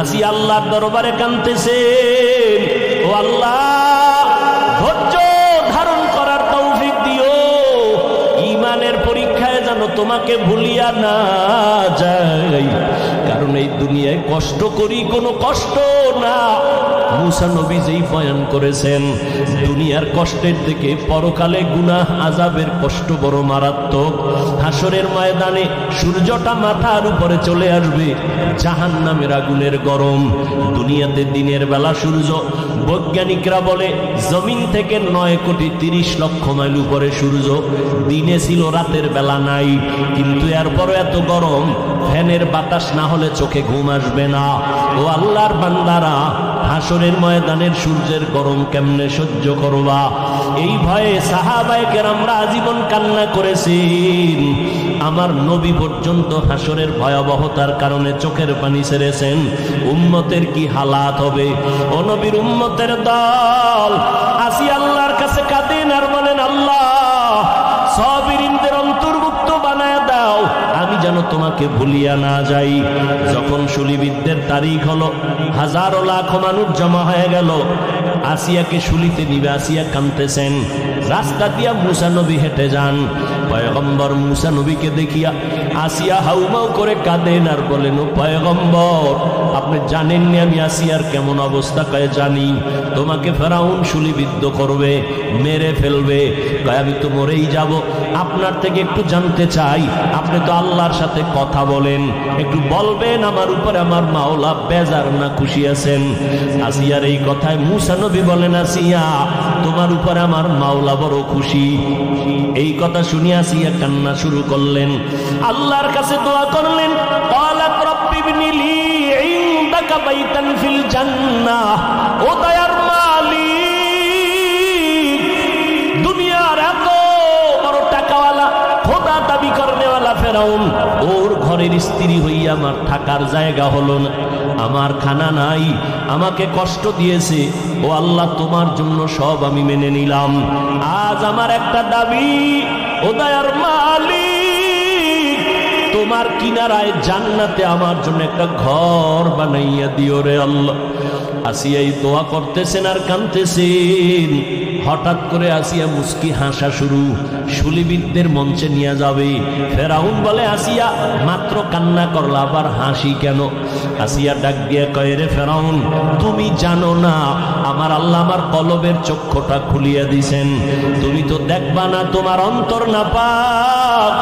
আসিয়া আল্লাহর দরবারে কাঁদতেছে, ও আল্লাহ, ধৈর্য ধারণ করার তৌফিক দিও, ঈমানের পরীক্ষায় যেন তোমাকে ভুলিয়া না যাই, কারণ এই দুনিয়ায় কষ্ট করি কোনো কষ্ট না। মুসা নবী যেই বয়ান করেছেন দুনিয়ার কষ্টের থেকে পরকালে গুনাহ আযাবের কষ্ট বড় মারাত্মক। হাসরের ময়দানে সূর্যটা মাথার উপরে চলে আসবে, জাহান্নামের আগুনের গরম। দুনিয়াতে দিনের বেলা সূর্য, বৈজ্ঞানিকরা বলে জমিন থেকে 9,30,00,000 মাইল উপরে সূর্য, দিনে ছিল রাতের বেলা নাই, কিন্তু এরপরও এত গরম, ফ্যানের বাতাস না হলে চোখে ঘুম আসবে না। ও আল্লাহর বান্দারা, হাসরের ময়দানের সূর্যের গরম কেমনে সহ্য করবা? এই ভয়ে সাহাবায়ে কেরামরা আজীবন কান্না করেছেন। আমার নবী পর্যন্ত হাসরের ভয়াবহতার কারণে চোখের পানি ছেড়েছেন। উম্মতের কি হালাত হবে? ও নবীর উম্মতের দল আসি আল্লাহর কাছে কাঁদেন আর বলেন, আল্লাহ সাবিরিনদের অন্তর্ভুক্ত বানায় দাও, আমি যেন তোমাকে ভুলিয়া না যাই। যখন শুলিবিদ্যের তারিখ হলো, হাজারো লাখো মানুষ জমা হয়ে গেল, আসিয়াকে শুলিতে নিবে। আসিয়া কাঁদতেছেন। রাস্তা দিয়া মুসা নবী হেঁটে যান। পয়গম্বর মুসা নবীকে দেখিয়া আসিয়া হাউমাউ করে কাঁদেন আর বলেন, ও পয়গম্বর, আপনি জানেননি আমি আসিয়ার কেমন অবস্থা? কয়ে জানি, তোমাকে ফেরাউন শুলিবিদ্ধ করবে, মেরে ফেলবে। কয় আমি তো মরেই যাব, আপনার থেকে একটু জানতে চাই, আপনি তো আল্লাহর সাথে কথা বলেন, একটু বলবেন আমার উপরে আমার মাওলা বেজার না খুশি আছেন? আসিয়ার এই কথায় মুসা নবী বলেন, আসিয়া তোমার উপরে আমার মাওলা বড় খুশি। এই কথা শুনে আসিয়া কান্না শুরু করলেন, আল্লাহর কাছে দোয়া করলেন। ক্বালাত রাব্বি ইবনি লি ইনদাকা বাইতান ফিল জান্নাহ। ও দয়ার মালিক, দুনিয়ার এত বড় টাকাওয়ালা খোদা দাবি করনেওয়ালা ফেরাউন, ওর ঘরের স্ত্রী হইয়া আমার থাকার জায়গা হলো না, আমার খানা নাই, আমাকে কষ্ট দিয়েছে। ও আল্লাহ, তোমার জন্য সব আমি মেনে নিলাম। আজ আমার একটা দাবি, ও দয়ার মালিক, তোমার কিনারায় জান্নাতে আমার জন্য একটা ঘর বানাইয়া দিও রে আল্লাহ। আসিয়া এই দোয়া করতেছেন আর কাঁদতেছেন। হঠাৎ করে আসিয়া মুস্কি হাসা শুরু, শুলিবিদদের মঞ্চে নিয়ে যাবে। ফেরাউন বলে, আসিয়া মাত্র কান্না করলা, আবার হাসি কেন? আসিয়া ডাক দিয়ে কয়, রে ফেরাউন, তুমি জানো না আমার আল্লাহ আমার কলবের চক্ষুটা খুলিয়া দিছেন, তুমি তো দেখবা না, তোমার অন্তর না পাক।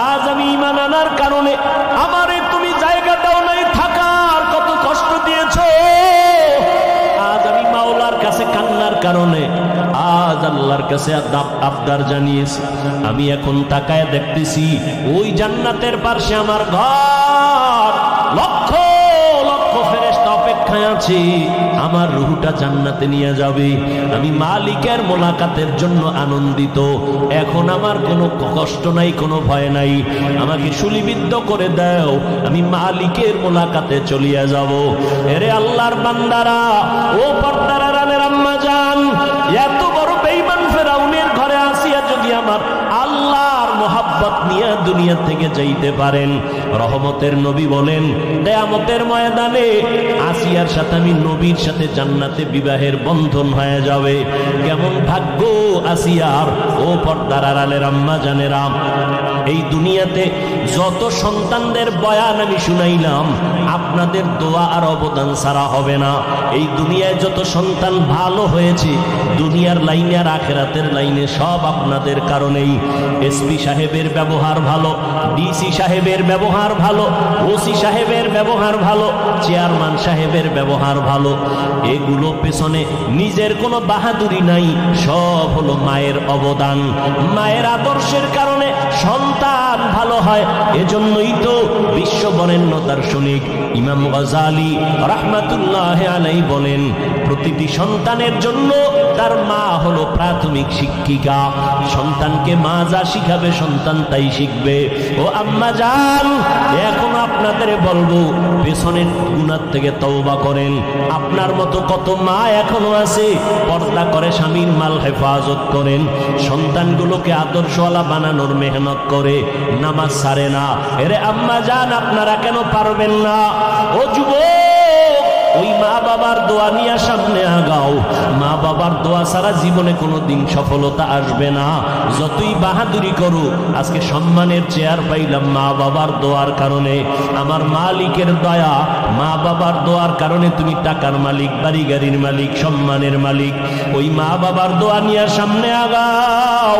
আজ আমি ঈমান আনার কারণে আমারে তুমি জায়গা দাও নাই থাকার, কত কষ্ট দিয়েছো। আজ আমি মাওলার কাছে কান্নার কারণে আজ আল্লাহর কাছে আবদার জানিয়েছি। আমি এখন তাকায় দেখতেছি ওই জান্নাতের পাশে আমার ঘর, লক্ষ লক্ষ ফেরেশতা অপেক্ষায় আছে, আমার রূহটা জান্নাতে নিয়ে যাবে। আমি মালিকের মোলাকাতের জন্য আনন্দিত। এখন আমার কোনো কষ্ট নাই, কোনো ভয় নাই। আমাকে শুলিবিদ্ধ করে দাও, আমি মালিকের মোলাকাতে চলিয়া যাব। এরে আল্লাহর বান্দারা, ও পর্দার আড়ালের আম্মা জান, এত বড় বেঈমান ফেরাউনের ঘরে আসিয়া যদি আমার আল্লাহর মোহাব্বত নিয়ে দুনিয়া থেকে যাইতে পারেন, রহমতের নবী বলেন কিয়ামতের ময়দানে আসিয়ার সাথে আমি নবীর সাথে জান্নাতে বিবাহের বন্ধন হয়ে যাবে। কেমন ভাগ্য আসিয়ার! ও পর্দার আড়ালের আম্মা জানেরা, এই দুনিয়াতে যত সন্তানদের বয়ান আমি শুনাইলাম, আপনাদের দোয়া আর অবদান ছাড়া হবে না। এই দুনিয়ায় যত সন্তান ভালো হয়েছে, দুনিয়ার লাইনে আর আখিরাতের লাইনে, সব আপনাদের কারণেই। এসপি সাহেবের ব্যবহার ভালো, ডিসি সাহেবের ব্যবহার ভালো, ওসি সাহেবের ব্যবহার ভালো, চেয়ারম্যান সাহেবের ব্যবহার ভালো, এগুলো পেছনে নিজের কোনো বাহাদুরি নাই, সব হলো মায়ের অবদান। মায়ের আদর্শের কারণে সন্তান ভালো হয়। এজন্যই তো বিশ্ব বরেণ্য দার্শনিক ইমাম গাজ্জালী রাহমাতুল্লাহি আলাইহি বলেন, প্রতিটি সন্তানের জন্য তার মা হলো প্রাথমিক শিক্ষিকা। সন্তানকে মা যা শিখাবে সন্তান তাই শিখবে। ও আম্মা জান, এখন আপনাদের বলবো, পেছনের গুনাহ থেকে তওবা করেন। আপনার মতো কত মা এখনো আছে, পর্দা করে স্বামীর মাল হেফাজত করেন, সন্তানগুলোকে আদর্শওয়ালা বানানোর মেহনত করে, নামাজ ছাড়ে না। এরে আম্মা জান, আপনারা কেন পারবেন না? ও যুবক, ওই মা বাবার দোয়া নিয়ে সামনে আগাও। মা বাবার দোয়া ছাড়া জীবনে কোনোদিন সফলতা আসবে না। যতই বাহাদুরি করো, আজকে সম্মানের চেয়ার পাইলাম মা বাবার দোয়ার কারণে। আমার মালিকের দয়া, মা বাবার দোয়ার কারণে তুমি টাকার মালিক, বাড়ি গাড়ির মালিক, সম্মানের মালিক। ওই মা বাবার দোয়া নিয়ে সামনে আগাও।